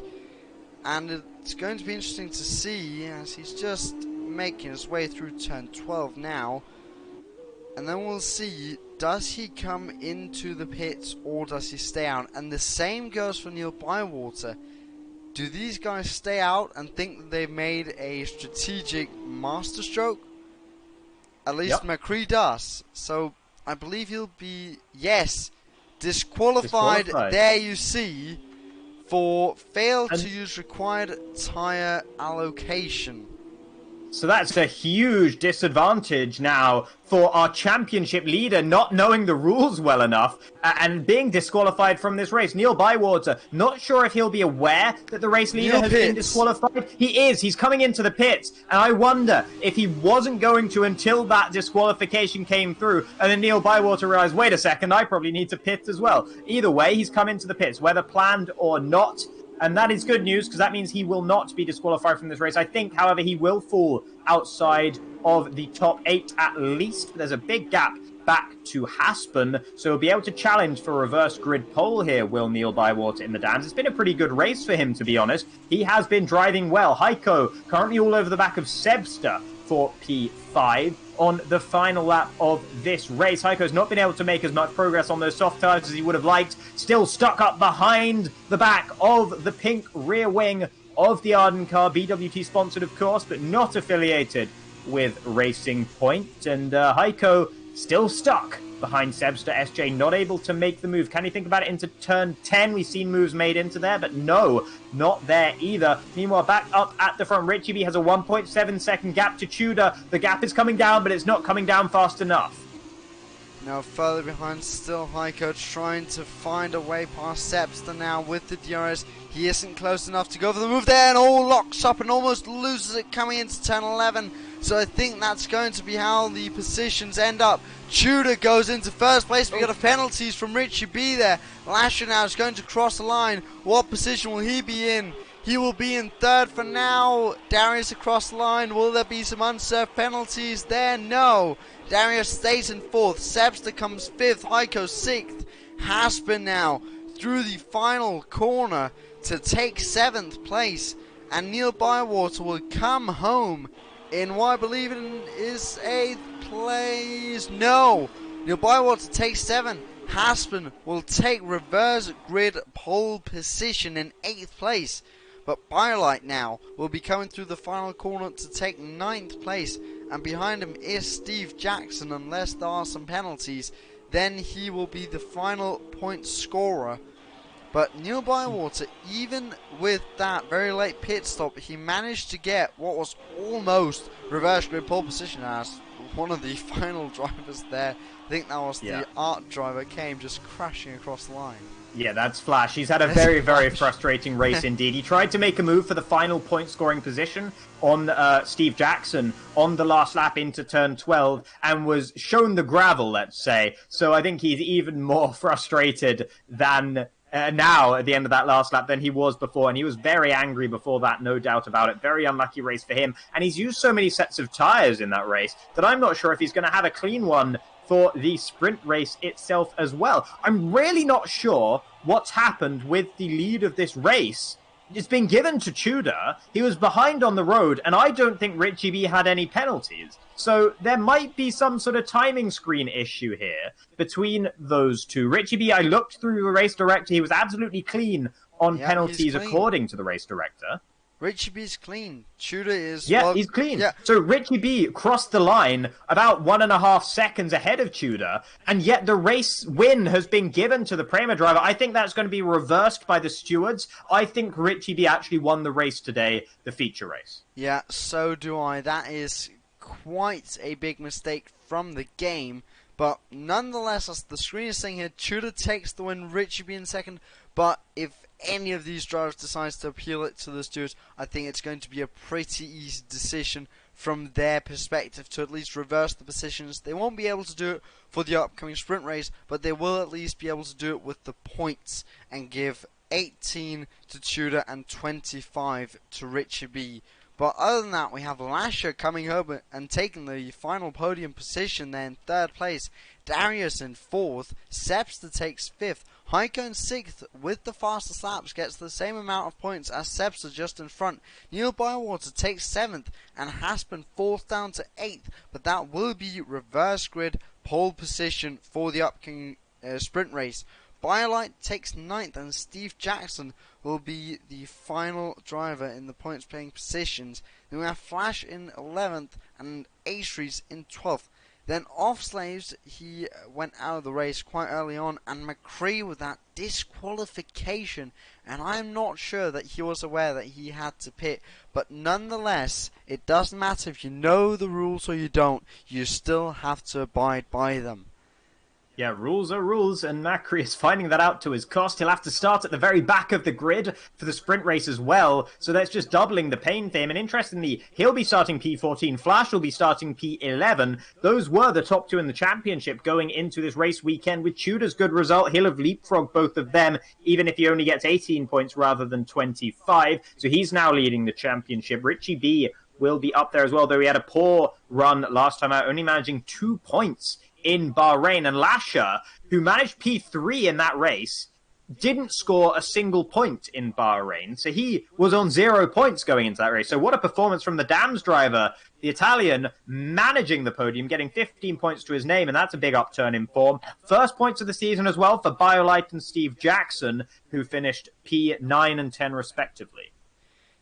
and it's going to be interesting to see as he's just making his way through Turn 12 now, and then we'll see, does he come into the pits or does he stay out? And the same goes for Neil Bywater. Do these guys stay out and think that they've made a strategic masterstroke? At least Macri does. So I believe he'll be, yes, disqualified. There you see, for fail to use required tyre allocation. So that's a huge disadvantage now for our championship leader, not knowing the rules well enough and being disqualified from this race. Neil Bywater, not sure if he'll be aware that the race leader has been disqualified. He is. He's coming into the pits. And I wonder if he wasn't going to until that disqualification came through. And then Neil Bywater realized, wait a second, I probably need to pit as well. Either way, he's come into the pits, whether planned or not. And that is good news, because that means he will not be disqualified from this race. I think, however, he will fall outside of the top 8 at least. There's a big gap back to Haspen, so he'll be able to challenge for a reverse grid pole here, will Neil Bywater in the Dams. It's been a pretty good race for him, to be honest. He has been driving well. Heiko currently all over the back of Sebster for P5 on the final lap of this race. Heiko's not been able to make as much progress on those soft tyres as he would have liked. Still stuck up behind the back of the pink rear wing of the Arden car. BWT sponsored, of course, but not affiliated with Racing Point. And Heiko still stuck behind Sebster. SJ not able to make the move. Can he think about it into turn 10? We've seen moves made into there, but no, not there either. Meanwhile, back up at the front, Richie B has a 1.7 second gap to Tudor. The gap is coming down, but it's not coming down fast enough. Now further behind, still Heiko trying to find a way past Sebster now with the DRS. He isn't close enough to go for the move there, and all locks up and almost loses it coming into turn 11. So I think that's going to be how the positions end up. Tudor goes into first place. We got a penalties from Richie B there. Lasher now is going to cross the line. What position will he be in? He will be in third for now. Darius across the line. Will there be some unserved penalties there? No. Darius stays in fourth. Sebster comes fifth. Heiko sixth. Haspen now through the final corner to take seventh place. And Neil Bywater will come home in what I believe is 8th place. No, Neil Bywater takes 7. Haspen will take reverse grid pole position in 8th place. But Bylight now will be coming through the final corner to take 9th place. And behind him is Steve Jackson, unless there are some penalties. Then he will be the final point scorer. But Neil Bywater, even with that very late pit stop, he managed to get what was almost reverse grid pole position as one of the final drivers there. I think that was the art driver, came just crashing across the line. Yeah, that's Flash. He's had a very, very frustrating race indeed. He tried to make a move for the final point-scoring position on Steve Jackson on the last lap into turn 12 and was shown the gravel, let's say. So I think he's even more frustrated than now at the end of that last lap than he was before, and he was very angry before that, no doubt about it. Very unlucky race for him, and he's used so many sets of tyres in that race that I'm not sure if he's going to have a clean one for the sprint race itself as well. I'm really not sure what's happened with the lead of this race. It's been given to Tudor. He was behind on the road, and I don't think Richie B had any penalties. So there might be some sort of timing screen issue here between those two. Richie B, I looked through the race director. He was absolutely clean on penalties according to the race director. Richie B's clean. Tudor is... Yeah, he's clean. Yeah. So Richie B crossed the line about 1.5 seconds ahead of Tudor, and yet the race win has been given to the Prema driver. I think that's going to be reversed by the stewards. I think Richie B actually won the race today, the feature race. Yeah, so do I. That is quite a big mistake from the game, but nonetheless, as the screen is saying here, Tudor takes the win, Richie B in second, but if any of these drivers decides to appeal it to the stewards, I think it's going to be a pretty easy decision from their perspective to at least reverse the positions. They won't be able to do it for the upcoming sprint race, but they will at least be able to do it with the points and give 18 to Tudor and 25 to Richie B. But other than that, we have Lasher coming home and taking the final podium position there in third place. Darius in fourth. Sebster takes fifth. Heiko in sixth with the fastest laps gets the same amount of points as Sebster just in front. Neil Bywater takes seventh and Haspen fourth down to eighth. But that will be reverse grid pole position for the upcoming sprint race. Bylight takes ninth and Steve Jackson will be the final driver in the points playing positions. Then we have Flash in 11th and Astries in 12th. Then off Slaves, he went out of the race quite early on, and McCree with that disqualification, and I'm not sure that he was aware that he had to pit, but nonetheless, it doesn't matter if you know the rules or you don't, you still have to abide by them. Yeah, rules are rules, and Macri is finding that out to his cost. He'll have to start at the very back of the grid for the sprint race as well, so that's just doubling the pain for him. And interestingly, he'll be starting P14, Flash will be starting P11. Those were the top two in the championship going into this race weekend. With Tudor's good result, he'll have leapfrogged both of them, even if he only gets 18 points rather than 25. So he's now leading the championship. Richie B will be up there as well, though he had a poor run last time out, only managing 2 points in Bahrain. And Lasher, who managed P3 in that race, didn't score a single point in Bahrain. So he was on 0 points going into that race. So what a performance from the Dams driver, the Italian, managing the podium, getting 15 points to his name, and that's a big upturn in form. First points of the season as well for BioLite and Steve Jackson, who finished P9 and 10 respectively.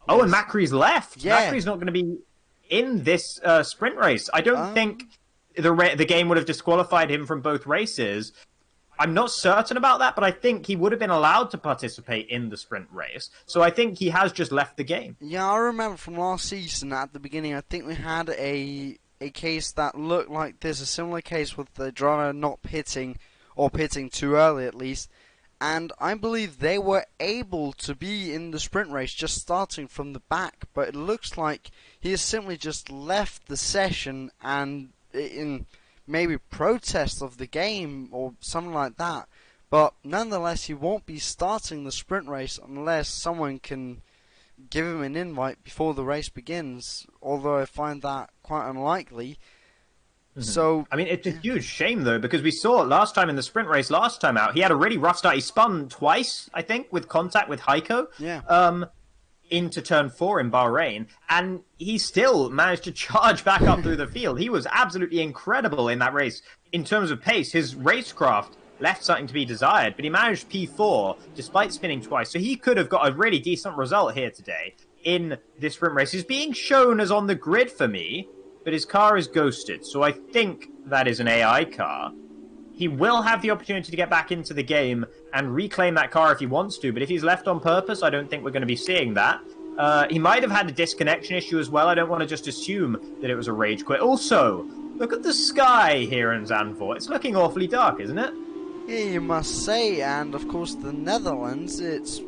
Oh, and Macri's left. Yeah. Macri's not going to be in this sprint race. I don't think the game would have disqualified him from both races. I'm not certain about that, but I think he would have been allowed to participate in the sprint race. So I think he has just left the game. Yeah, I remember from last season at the beginning, I think we had a case that looked like this, a similar case with the driver not pitting, or pitting too early at least. And I believe they were able to be in the sprint race just starting from the back, but it looks like he has simply just left the session and in maybe protest of the game or something like that. But nonetheless, he won't be starting the sprint race unless someone can give him an invite before the race begins, although I find that quite unlikely. So I mean, it's a huge shame, though, because we saw last time in the sprint race, last time out, he had a really rough start. He spun twice, I think, with contact with Heiko. Yeah. Into turn 4 in Bahrain, and he still managed to charge back up through the field. He was absolutely incredible in that race. In terms of pace, his racecraft left something to be desired, but he managed P4 despite spinning twice, so he could have got a really decent result here today in this sprint race. He's being shown as on the grid for me, but his car is ghosted, so I think that is an AI car. He will have the opportunity to get back into the game and reclaim that car if he wants to, but if he's left on purpose, I don't think we're going to be seeing that. He might have had a disconnection issue as well. I don't want to just assume that it was a rage quit. Also, look at the sky here in Zandvoort. It's looking awfully dark, isn't it? Yeah, you must say, and of course the Netherlands, it's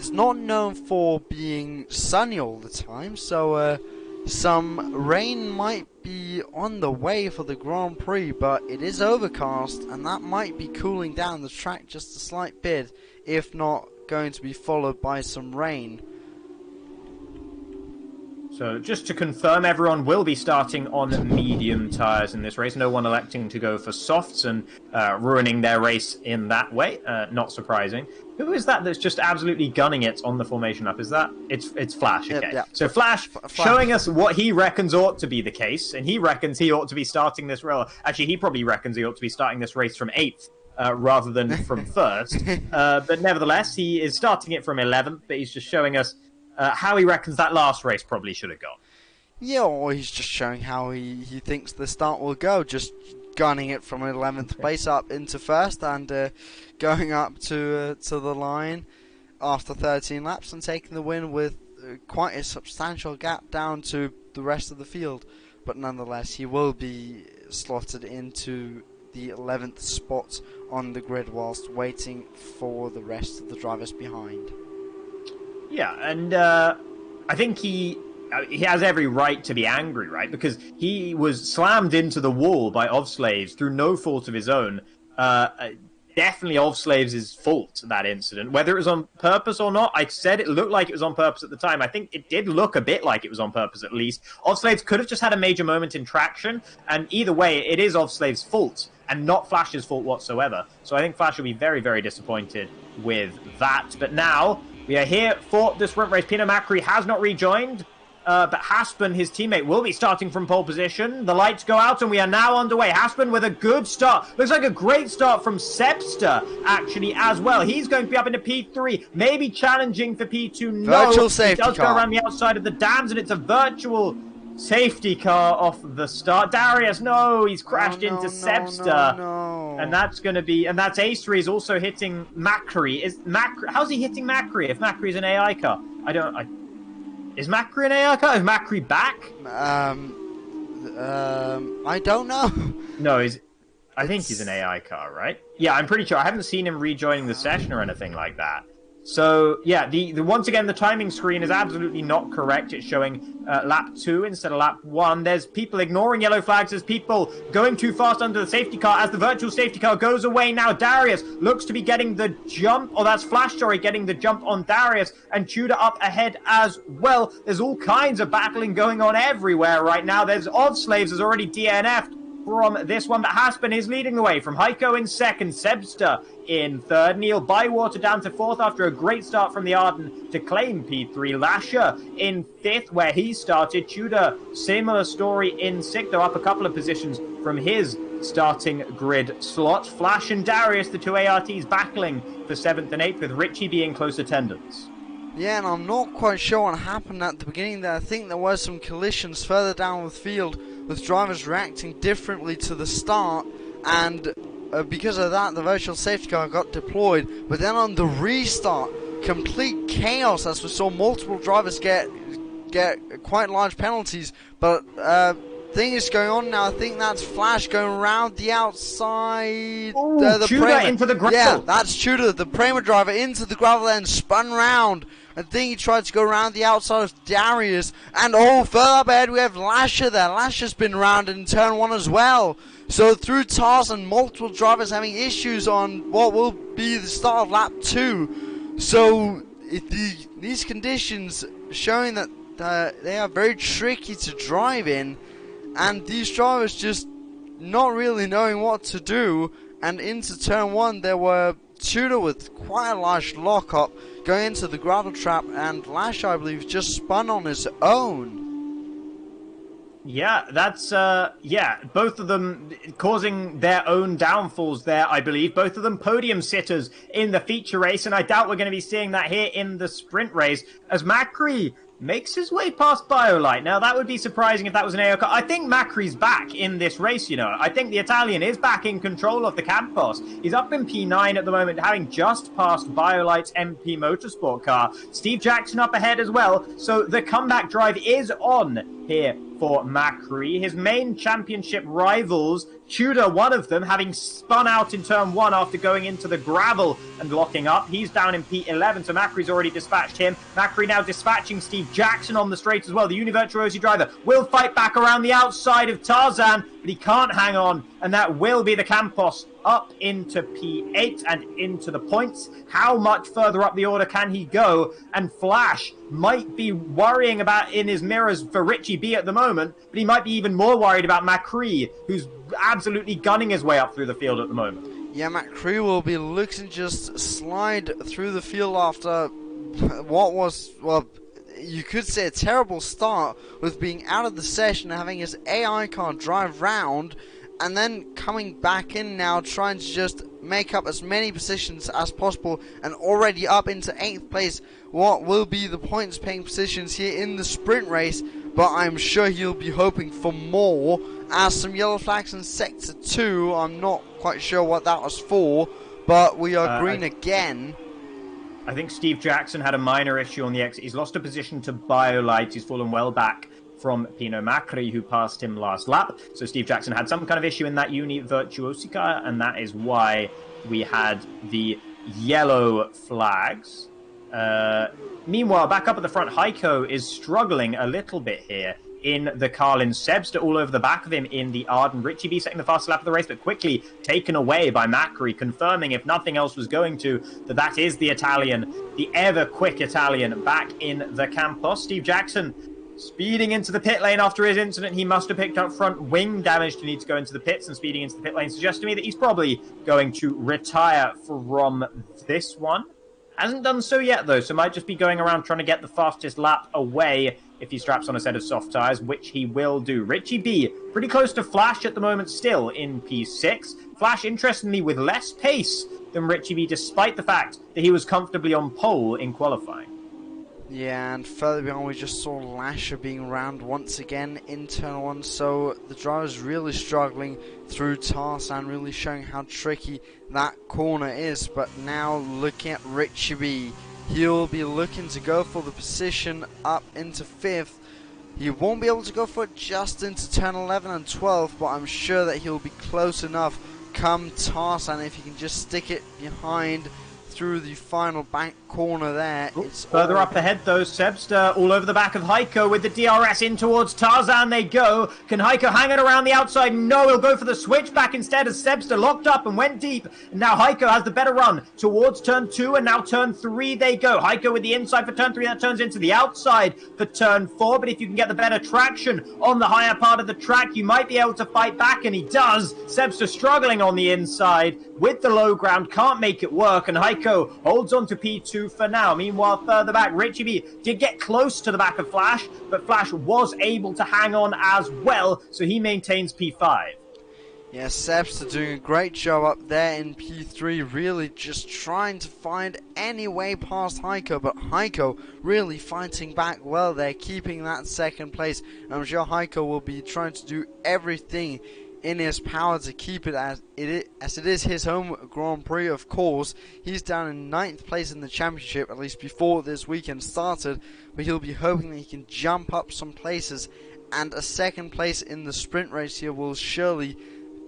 not known for being sunny all the time, so some rain might be on the way for the Grand Prix, but it is overcast, and that might be cooling down the track just a slight bit, if not going to be followed by some rain. So just to confirm, everyone will be starting on medium tyres in this race. No one electing to go for softs and ruining their race in that way. Not surprising. Who is that that's just absolutely gunning it on the formation up? Is that... It's Flash, okay. Yeah. So Flash showing us what he reckons ought to be the case, and he reckons he ought to be starting this race... Actually, he probably reckons he ought to be starting this race from 8th. Rather than from 1st. But nevertheless, he is starting it from 11th, but he's just showing us how he reckons that last race probably should have gone. Yeah, or he's just showing how he thinks the start will go, just gunning it from 11th place up into 1st and going up to the line after 13 laps and taking the win with quite a substantial gap down to the rest of the field. But nonetheless, he will be slotted into the 11th spot on the grid whilst waiting for the rest of the drivers behind. Yeah, and I think he has every right to be angry, right? Because he was slammed into the wall by Ovslaves through no fault of his own. Definitely Ovslaves' fault, that incident. Whether it was on purpose or not, I said it looked like it was on purpose at the time. I think it did look a bit like it was on purpose, at least. Ovslaves could have just had a major moment in traction, and either way, it is Ovslaves' fault, and not Flash's fault whatsoever. So I think Flash will be very, very disappointed with that. But now... we are here for the sprint race. Pino Macri has not rejoined, but Haspen, his teammate, will be starting from pole position. The lights go out, and we are now underway. Haspen with a good start. Looks like a great start from Sepster, actually, as well. He's going to be up into P3, maybe challenging for P2. No, virtual safety he does car. go around the outside of the dams, and it's a virtual safety car off the start. Darius, no, he's crashed into Sepster. No. And that's going to be... and that's A3 is also hitting Macri. How's he hitting Macri if Macri is an AI car? Is Macri an AI car? Is Macri back? I don't know. No, I think he's an AI car, right? Yeah, I'm pretty sure. I haven't seen him rejoining the session or anything like that. So, yeah, once again, the timing screen is absolutely not correct. It's showing lap 2 instead of lap 1. There's people ignoring yellow flags. There's people going too fast under the safety car as the virtual safety car goes away. Now Darius looks to be getting the jump, or that's Flash, sorry, getting the jump on Darius, and Tudor up ahead as well. There's all kinds of battling going on everywhere right now. There's Ovslaves has already DNF'd. from this one, but Haspen is leading the way from Heiko in second, Sebster in third, Neil Bywater down to fourth after a great start from the Arden to claim P3, Lasher in fifth where he started, Tudor similar story in sixth, though up a couple of positions from his starting grid slot. Flash and Darius, the two ARTs, battling for seventh and eighth with Richie being close attendance. Yeah, and I'm not quite sure what happened at the beginning there. I think there were some collisions further down the field with drivers reacting differently to the start, and because of that the virtual safety car got deployed. But then on the restart, complete chaos as we saw multiple drivers get quite large penalties. But thing is going on now. I think that's Flash going around the outside. The Tudor into the gravel. Yeah, that's Tudor, the Prema driver, into the gravel and spun round. I think he tried to go around the outside of Darius. And further up ahead we have Lasher there. Lasher's been rounded in turn one as well. So through TARS and multiple drivers having issues on what will be the start of lap 2. So these conditions showing that they are very tricky to drive in. And these drivers just not really knowing what to do. And into turn one there were Tudor with quite a large lockup going into the gravel trap, and Lash, I believe, just spun on his own. Yeah, that's, both of them causing their own downfalls there, I believe. Both of them podium sitters in the feature race, and I doubt we're going to be seeing that here in the sprint race, as Macri makes his way past Biolite. Now, that would be surprising if that was an AOR car. I think Macri's back in this race, you know. I think the Italian is back in control of the Campos. He's up in P9 at the moment, having just passed Biolite's MP Motorsport car. Steve Jackson up ahead as well. So the comeback drive is on here for Macri. His main championship rivals, Tudor, one of them, having spun out in turn one after going into the gravel and locking up. He's down in P11, so Macri's already dispatched him. Macri now dispatching Steve Jackson on the straight as well. The Univirtuosi driver will fight back around the outside of Tarzan, but he can't hang on, and that will be the Campos up into P8 and into the points. How much further up the order can he go? And Flash might be worrying about in his mirrors for Richie B at the moment, but he might be even more worried about Macri, who's absolutely gunning his way up through the field at the moment. Yeah, Macri will be looking to just slide through the field after what was, well, you could say a terrible start with being out of the session and having his AI car drive round, and then coming back in now trying to just make up as many positions as possible, and already up into 8th place, what will be the points paying positions here in the sprint race. But I'm sure he'll be hoping for more, as some yellow flags in sector 2. I'm not quite sure what that was for, but we are green again. I think Steve Jackson had a minor issue on the exit. He's lost a position to Biolite. He's fallen well back from Pino Macri, who passed him last lap. So Steve Jackson had some kind of issue in that Univirtuosi car, and that is why we had the yellow flags. Meanwhile, back up at the front, Heiko is struggling a little bit here in the Carlin. Sebster all over the back of him in the Arden. Richie B setting the fastest lap of the race, but quickly taken away by Macri, confirming, if nothing else was going to, that is the Italian, the ever-quick Italian, back in the Campos. Steve Jackson speeding into the pit lane after his incident. He must have picked up front wing damage to need to go into the pits, and speeding into the pit lane suggests to me that he's probably going to retire from this one. Hasn't done so yet, though, so might just be going around trying to get the fastest lap away if he straps on a set of soft tyres, which he will do. Richie B, pretty close to Flash at the moment, still in P6. Flash, interestingly, with less pace than Richie B, despite the fact that he was comfortably on pole in qualifying. Yeah, and further beyond we just saw Lasher being round once again in turn 1, so the driver's really struggling through Tarzan, really showing how tricky that corner is. But now looking at Richie B, he'll be looking to go for the position up into 5th. He won't be able to go for it just into turn 11 and 12, but I'm sure that he'll be close enough come Tarzan if he can just stick it behind through the final back corner there. It's further up ahead, though, Sebster all over the back of Heiko with the DRS in towards Tarzan they go. Can Heiko hang it around the outside? No, he'll go for the switchback instead as Sebster locked up and went deep. And now Heiko has the better run towards turn 2, and now turn 3 they go. Heiko with the inside for turn 3, that turns into the outside for turn 4. But if you can get the better traction on the higher part of the track, you might be able to fight back, and he does. Sebster struggling on the inside with the low ground, can't make it work, and Heiko holds on to P2 for now. Meanwhile, further back, Richie B did get close to the back of Flash, but Flash was able to hang on as well, so he maintains P5. Yeah, Sebster doing a great job up there in P3, really just trying to find any way past Heiko, but Heiko really fighting back well there, keeping that second place. I'm sure Heiko will be trying to do everything in his power to keep it as it is his home Grand Prix, of course. He's down in 9th place in the championship, at least before this weekend started, but he'll be hoping that he can jump up some places, and a second place in the sprint race here will surely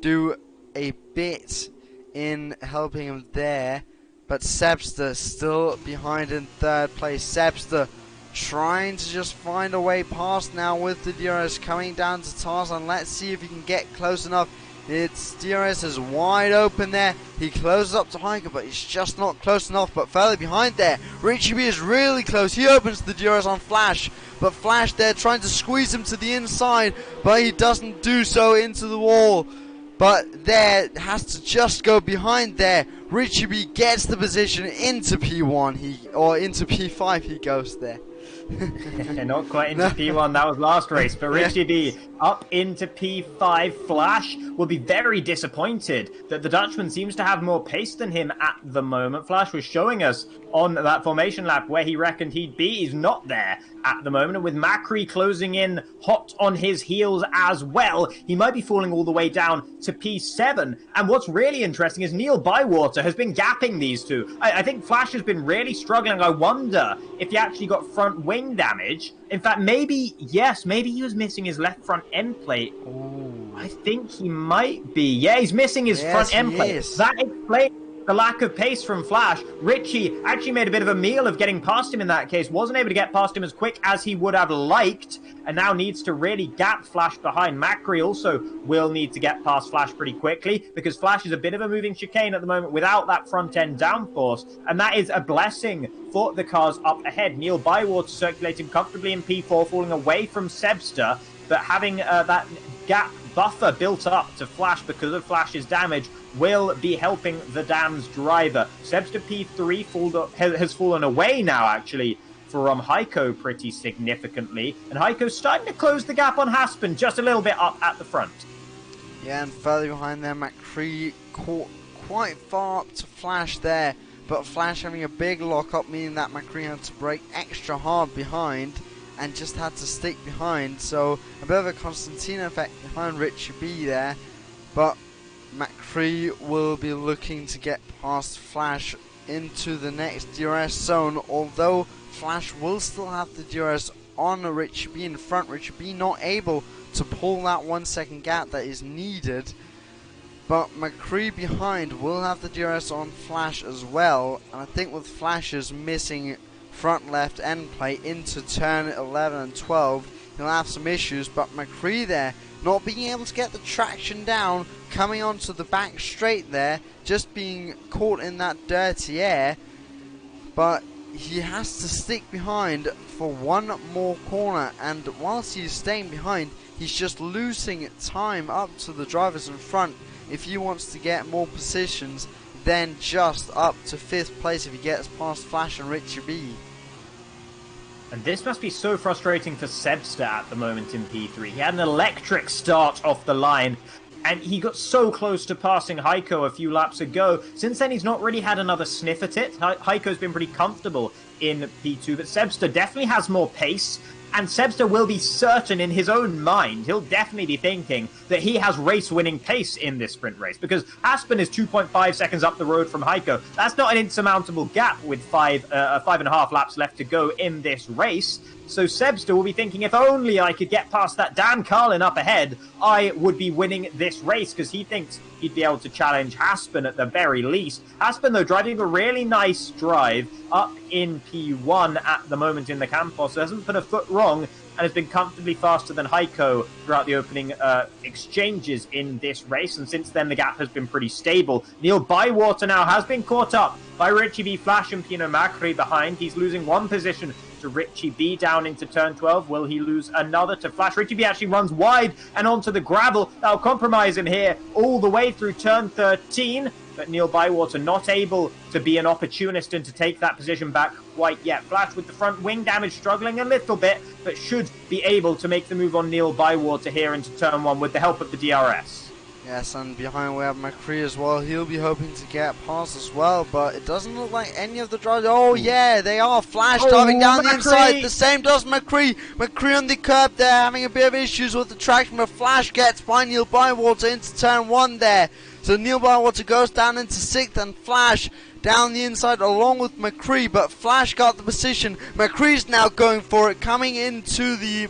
do a bit in helping him there. But Sebster still behind in 3rd place. Sebster trying to just find a way past now with the DRS coming down to Tarzan. Let's see if he can get close enough. It's DRS is wide open there. He closes up to Heiko, but he's just not close enough. But further behind there, Richie B is really close. He opens the DRS on Flash, but Flash there trying to squeeze him to the inside, but he doesn't do so into the wall. But there has to just go behind there. Richie B gets the position into P1, or into P5 he goes there. Not quite into P1, that was last race, but Richie B up into P5. Flash will be very disappointed that the Dutchman seems to have more pace than him at the moment. Flash was showing us on that formation lap where he reckoned he'd be. He's not there at the moment, and with Macri closing in hot on his heels as well, he might be falling all the way down to P7. And what's really interesting is Neil Bywater has been gapping these two. I think Flash has been really struggling. I wonder if he actually got front wing damage. In fact, maybe he was missing his left front end plate. Ooh. I think he might be. Yeah, he's missing his front end plate. That explains the lack of pace from Flash. Richie actually made a bit of a meal of getting past him in that case. Wasn't able to get past him as quick as he would have liked, and now needs to really gap Flash behind. Macri also will need to get past Flash pretty quickly, because Flash is a bit of a moving chicane at the moment without that front end downforce, and that is a blessing for the cars up ahead. Neil Bywater circulating comfortably in P4, falling away from Sebster, but having that gap buffer built up to Flash because of Flash's damage will be helping the Dam's driver. Sebster P3 has fallen away now, actually, from Heiko pretty significantly. And Heiko's starting to close the gap on Haspen just a little bit up at the front. Yeah, and further behind there, McCree caught quite far up to Flash there. But Flash having a big lock-up, meaning that McCree had to brake extra hard behind and just had to stick behind. So a bit of a Constantino effect behind Richie B there. But McCree will be looking to get past Flash into the next DRS zone, although Flash will still have the DRS on Richie B in front. Richie B not able to pull that 1 second gap that is needed, but McCree behind will have the DRS on Flash as well, and I think with Flash's missing front left end plate into turn 11 and 12, he'll have some issues. But McCree there not being able to get the traction down, coming onto the back straight there, just being caught in that dirty air. But he has to stick behind for one more corner, and whilst he's staying behind, he's just losing time up to the drivers in front if he wants to get more positions than just up to 5th place if he gets past Flash and Richie B. And this must be so frustrating for Sebster at the moment in P3. He had an electric start off the line, and he got so close to passing Heiko a few laps ago. Since then, he's not really had another sniff at it. Heiko's been pretty comfortable in P2, but Sebster definitely has more pace, and Sebster will be certain in his own mind, he'll definitely be thinking that he has race-winning pace in this sprint race, because Aspen is 2.5 seconds up the road from Heiko. That's not an insurmountable gap with 5.5 laps left to go in this race. So Sebster will be thinking, if only I could get past that Dan Carlin up ahead, I would be winning this race, because he thinks he'd be able to challenge Haspen at the very least. Haspen, though, driving a really nice drive up in P1 at the moment in the Campos, hasn't put a foot wrong, and has been comfortably faster than Heiko throughout the opening exchanges in this race, and since then the gap has been pretty stable. Neil Bywater now has been caught up by Richie B. Flash and Pino Macri behind. He's losing one position to Richie B down into turn 12. Will he lose another to Flash? Richie B actually runs wide and onto the gravel. That'll compromise him here all the way through turn 13. But Neil Bywater not able to be an opportunist and to take that position back quite yet. Flash with the front wing damage struggling a little bit, but should be able to make the move on Neil Bywater here into turn 1 with the help of the DRS. Yes, and behind we have McCree as well. He'll be hoping to get past as well, but it doesn't look like any of the drivers. Oh yeah, they are. Flash diving down the inside. The same does McCree. McCree on the curb there, having a bit of issues with the traction, but Flash gets by Neil Bywater into turn 1 there. So Neil Bywater goes down into 6th, and Flash down the inside along with McCree, but Flash got the position. McCree's now going for it, coming into the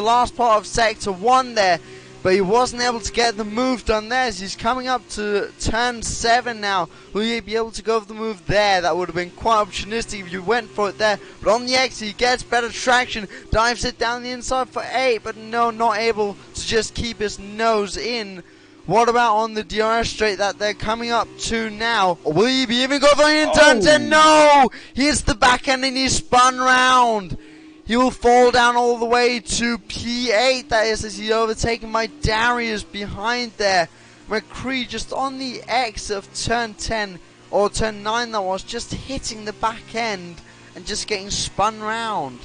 last part of sector 1 there. But he wasn't able to get the move done there, as he's coming up to turn 7 now. Will he be able to go for the move there? That would have been quite opportunistic if you went for it there. But on the exit, he gets better traction, dives it down the inside for 8, but no, not able to just keep his nose in. What about on the DRS straight that they're coming up to now? Or will he be even go for it in turn 10? No! He hits the back end and he's spun round. He will fall down all the way to P8, that is, as he's overtaken by Darius behind there. McCree just on the exit of turn 10, or turn 9 that was, just hitting the back end and just getting spun round.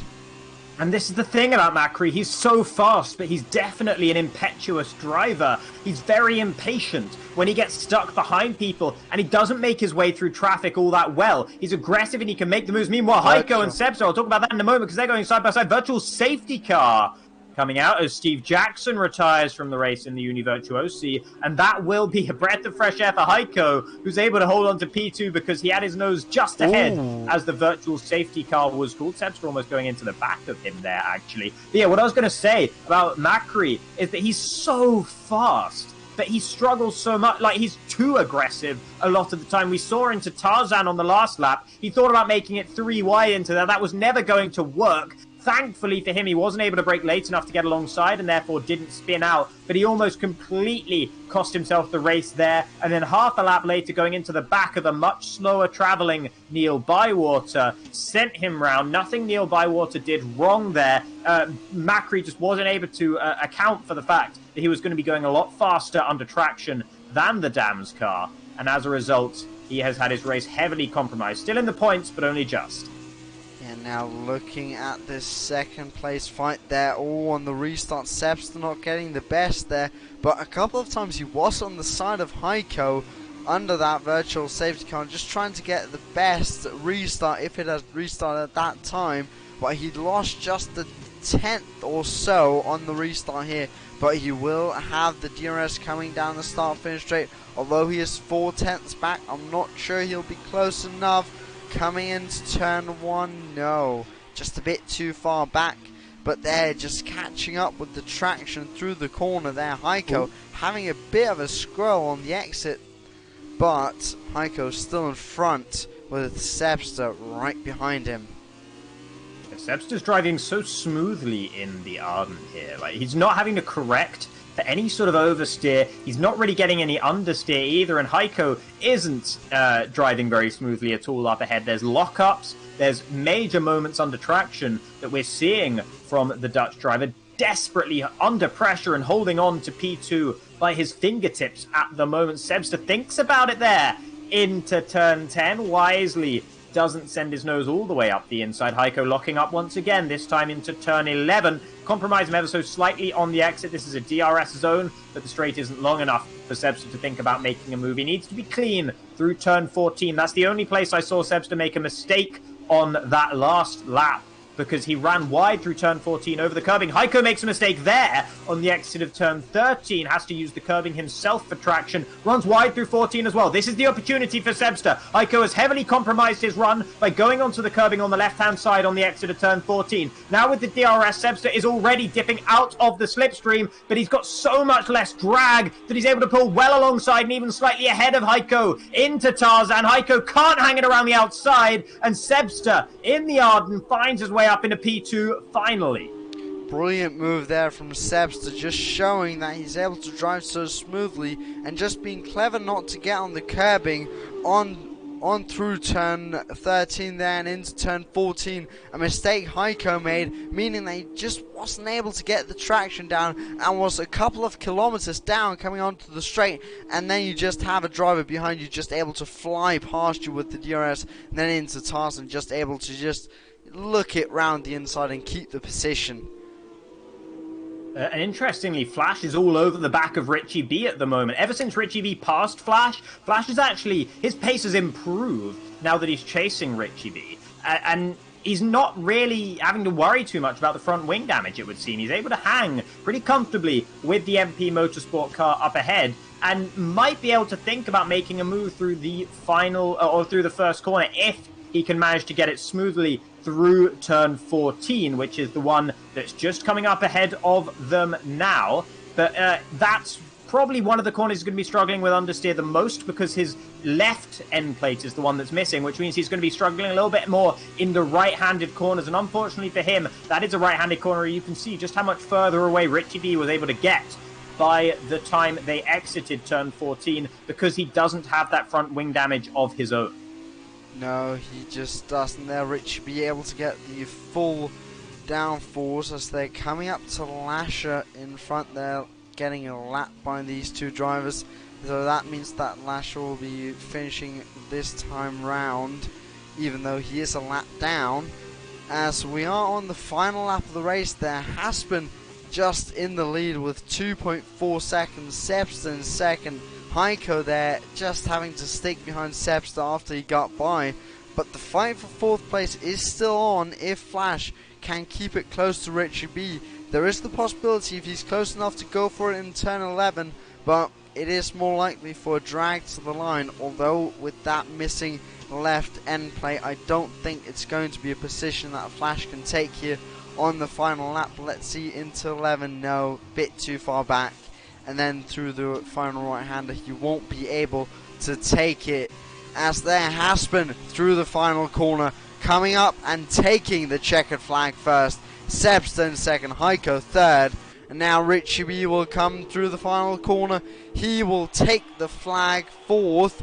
And this is the thing about Macri, he's so fast, but he's definitely an impetuous driver. He's very impatient when he gets stuck behind people, and he doesn't make his way through traffic all that well. He's aggressive and he can make the moves. Meanwhile, Heiko and Sebster, I'll talk about that in a moment, because they're going side by side. Virtual safety car coming out as Steve Jackson retires from the race in the Univirtuosi, and that will be a breath of fresh air for Heiko, who's able to hold on to P2 because he had his nose just ahead as the virtual safety car was called. Sebster almost going into the back of him there, actually. But yeah, what I was going to say about Macri is that he's so fast, but he struggles so much. Like, he's too aggressive a lot of the time. We saw into Tarzan on the last lap. He thought about making it 3 wide into there. That was never going to work. Thankfully for him, he wasn't able to brake late enough to get alongside and therefore didn't spin out. But he almost completely cost himself the race there. And then half a lap later, going into the back of a much slower traveling Neil Bywater, sent him round. Nothing Neil Bywater did wrong there. Macri just wasn't able to account for the fact that he was going to be going a lot faster under traction than the Dams car. And as a result, he has had his race heavily compromised. Still in the points, but only just. And now looking at this second place fight there, on the restart, Sebster not getting the best there, but a couple of times he was on the side of Heiko under that virtual safety car, just trying to get the best restart if it has restarted at that time, but he lost just the 10th or so on the restart here, but he will have the DRS coming down the start finish straight. Although he is 4/10ths back, I'm not sure he'll be close enough. Coming into turn 1, no, just a bit too far back, but they're just catching up with the traction through the corner there. Heiko having a bit of a scroll on the exit, but Heiko's still in front with Sebster right behind him. Sebster's driving so smoothly in the Arden here. Like, he's not having to correct for any sort of oversteer. He's not really getting any understeer either, and Heiko isn't driving very smoothly at all up ahead. There's lockups, there's major moments under traction that we're seeing from the Dutch driver, desperately under pressure and holding on to P2 by his fingertips at the moment. Sebster thinks about it there into turn 10, wisely doesn't send his nose all the way up the inside. Heiko locking up once again, this time into turn 11. Compromise him ever so slightly on the exit. This is a DRS zone, but the straight isn't long enough for Sebster to think about making a move. He needs to be clean through turn 14. That's the only place I saw Sebster make a mistake on that last lap. because he ran wide through turn 14 over the curbing. Heiko makes a mistake there on the exit of turn 13, has to use the curbing himself for traction, runs wide through 14 as well. This is the opportunity for Sebster. Heiko has heavily compromised his run by going onto the curbing on the left-hand side on the exit of turn 14. Now with the DRS, Sebster is already dipping out of the slipstream, but he's got so much less drag that he's able to pull well alongside and even slightly ahead of Heiko into Tarzan. Heiko can't hang it around the outside, and Sebster in the Arden finds his way up into P2 finally. Brilliant move there from Sebster, just showing that he's able to drive so smoothly and just being clever not to get on the curbing on through turn 13 there and into turn 14. A mistake Heiko made, meaning that he just wasn't able to get the traction down and was a couple of kilometers down coming onto the straight, and then you just have a driver behind you just able to fly past you with the DRS, and then into Tarzan just able to just look it round the inside and keep the position. And interestingly, Flash is all over the back of Richie B at the moment. Ever since Richie B passed Flash, Flash is actually, his pace has improved now that he's chasing Richie B. And he's not really having to worry too much about the front wing damage, it would seem. He's able to hang pretty comfortably with the MP Motorsport car up ahead, and might be able to think about making a move through the final, or through the first corner, if he can manage to get it smoothly through turn 14, which is the one that's just coming up ahead of them now. But that's probably one of the corners he's going to be struggling with understeer the most, because his left end plate is the one that's missing, which means he's going to be struggling a little bit more in the right-handed corners. And unfortunately for him, that is a right-handed corner. You can see just how much further away Richie B was able to get by the time they exited turn 14, because he doesn't have that front wing damage of his own. No, he just doesn't there. Richie be able to get the full downforce as they're coming up to Lasher in front there, getting a lap by these two drivers. So that means that Lasher will be finishing this time round, even though he is a lap down. As we are on the final lap of the race there, Haspen just in the lead with 2.4 seconds, Sebster in second. Heiko there just having to stick behind Sebster after he got by, but the fight for fourth place is still on if Flash can keep it close to Richie B. There is the possibility if he's close enough to go for it in turn 11, but it is more likely for a drag to the line, although with that missing left end plate, I don't think it's going to be a position that Flash can take here on the final lap. Let's see, into 11, no, bit too far back. And then through the final right-hander, he won't be able to take it. As there Haspen through the final corner, coming up and taking the checkered flag first. Sebster in second, Heiko third. And now Richie B will come through the final corner. He will take the flag fourth.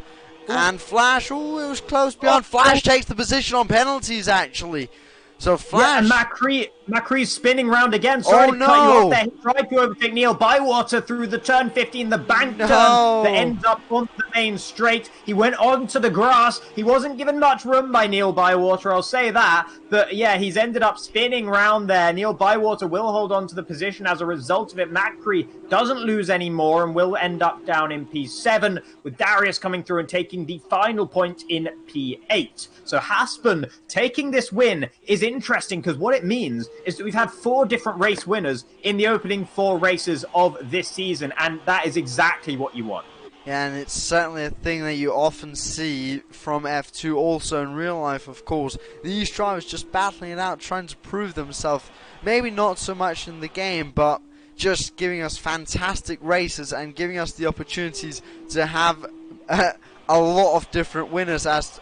And Flash, oh, it was close behind. Flash takes the position on penalties, actually. So Flash... Yeah, and Macri's spinning round again. Sorry to cut you off there. He tried to overtake Neil Bywater through the turn 15, the bank turn that ends up onto the main straight. He went onto the grass. He wasn't given much room by Neil Bywater, I'll say that. But yeah, he's ended up spinning round there. Neil Bywater will hold on to the position as a result of it. Macri doesn't lose any more and will end up down in P7, with Darius coming through and taking the final point in P8. So Haspen taking this win is interesting, because what it means is that we've had 4 different race winners in the opening 4 races of this season, and that is exactly what you want. Yeah, and it's certainly a thing that you often see from F2, also in real life, of course. These drivers just battling it out, trying to prove themselves. Maybe not so much in the game, but just giving us fantastic races and giving us the opportunities to have a lot of different winners. As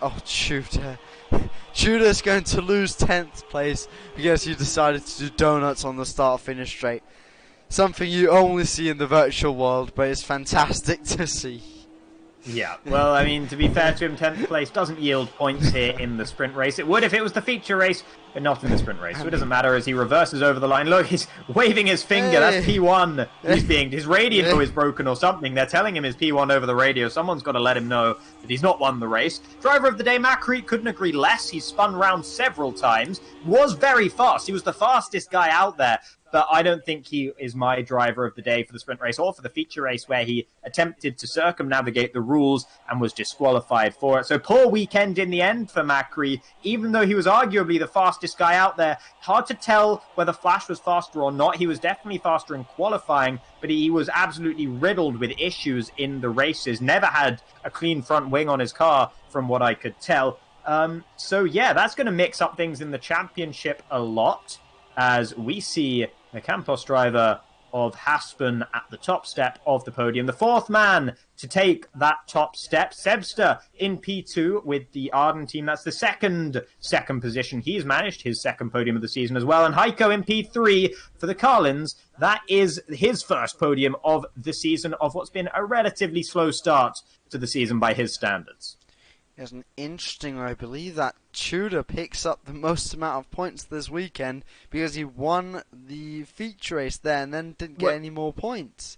Shooter's going to lose 10th place because he decided to do donuts on the start-finish straight. Something you only see in the virtual world, but it's fantastic to see. Yeah, well, I mean, to be fair to him, 10th place doesn't yield points here in the sprint race. It would if it was the feature race, but not in the sprint race. So it doesn't matter as he reverses over the line. Look, he's waving his finger. That's P1. His radio is broken or something. They're telling him his P1 over the radio. Someone's got to let him know that he's not won the race. Driver of the day, Macri, couldn't agree less. He spun round several times. Was very fast. He was the fastest guy out there. but I don't think he is my driver of the day for the sprint race or for the feature race, where he attempted to circumnavigate the rules and was disqualified for it. So poor weekend in the end for Macri, even though he was arguably the fastest guy out there. Hard to tell whether Flash was faster or not. He was definitely faster in qualifying, but he was absolutely riddled with issues in the races. Never had a clean front wing on his car, from what I could tell. So yeah, that's going to mix up things in the championship a lot, as we see the Campos driver of Haspen at the top step of the podium. The fourth man to take that top step, Sebster in P2 with the Arden team. That's the second position. He's managed his second podium of the season as well. And Heiko in P3 for the Carlins. That is his first podium of the season, of what's been a relatively slow start to the season by his standards. It's an interesting, I believe that Tudor picks up the most amount of points this weekend because he won the feature race there and then didn't get any more points.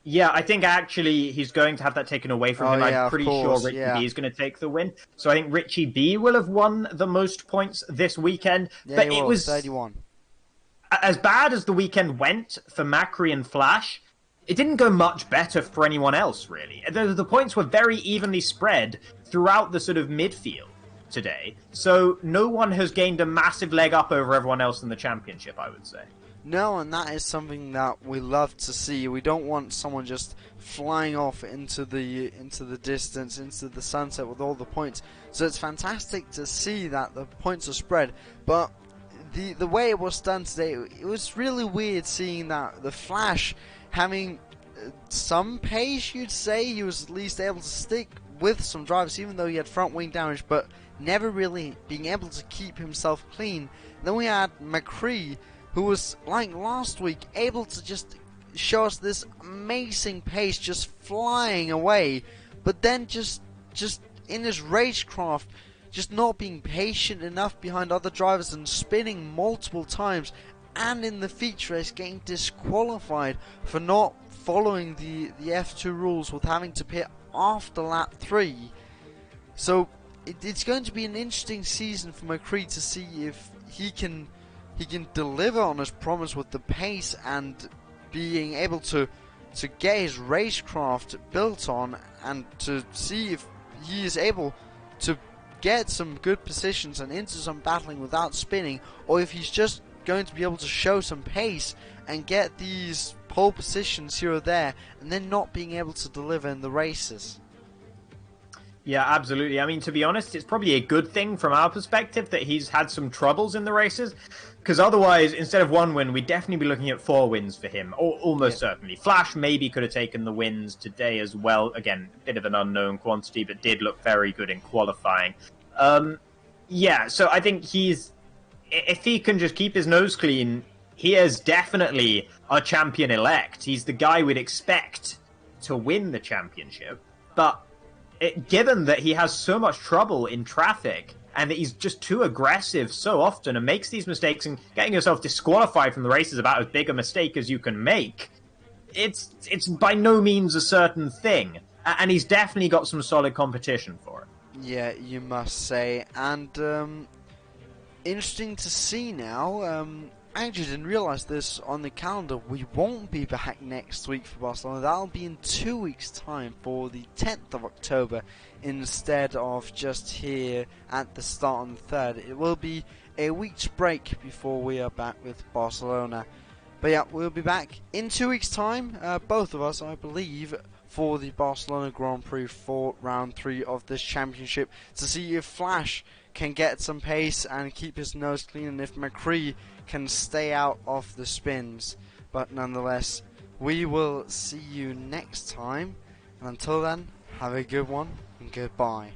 Yeah, I think actually he's going to have that taken away from him. Yeah, I'm pretty sure Richie B is going to take the win. So I think Richie B will have won the most points this weekend. Yeah, but it was 31. As bad as the weekend went for Macri and Flash, it didn't go much better for anyone else, really. The points were very evenly spread throughout the sort of midfield today. So no one has gained a massive leg up over everyone else in the championship, I would say. No, and that is something that we love to see. We don't want someone just flying off into the distance, into the sunset with all the points. So it's fantastic to see that the points are spread. But the way it was done today, it was really weird seeing that the Flash having some pace, you'd say. He was at least able to stick with some drivers, even though he had front wing damage, but never really being able to keep himself clean. And then we had McCree, who was, like last week, able to just show us this amazing pace, just flying away, but then just in his racecraft, just not being patient enough behind other drivers and spinning multiple times, and in the feature race getting disqualified for not following the F2 rules with having to pit after lap 3. So it's going to be an interesting season for McCree to see if he can deliver on his promise with the pace and being able to get his racecraft built on, and to see if he is able to get some good positions and into some battling without spinning, or if he's just going to be able to show some pace and get these pole positions here or there and then not being able to deliver in the races. Yeah, absolutely. I mean, to be honest, it's probably a good thing from our perspective that he's had some troubles in the races, because otherwise, instead of one win, we'd definitely be looking at 4 wins for him, or almost certainly. Flash maybe could have taken the wins today as well. Again, a bit of an unknown quantity, but did look very good in qualifying. Yeah, so I think if he can just keep his nose clean, he is definitely a champion-elect. He's the guy we'd expect to win the championship, but given that he has so much trouble in traffic and that he's just too aggressive so often and makes these mistakes, and getting yourself disqualified from the race is about as big a mistake as you can make, it's by no means a certain thing. And he's definitely got some solid competition for it. Yeah, you must say. And interesting to see now. I actually didn't realise this on the calendar. We won't be back next week for Barcelona. That'll be in 2 weeks' time for the 10th of October instead of just here at the start on the 3rd. It will be a week's break before we are back with Barcelona. But yeah, we'll be back in 2 weeks' time, both of us, I believe, for the Barcelona Grand Prix for round 3 of this championship, to see if Flash can get some pace and keep his nose clean, and if McCree can stay out of the spins. But nonetheless, we will see you next time, and until then, have a good one and goodbye.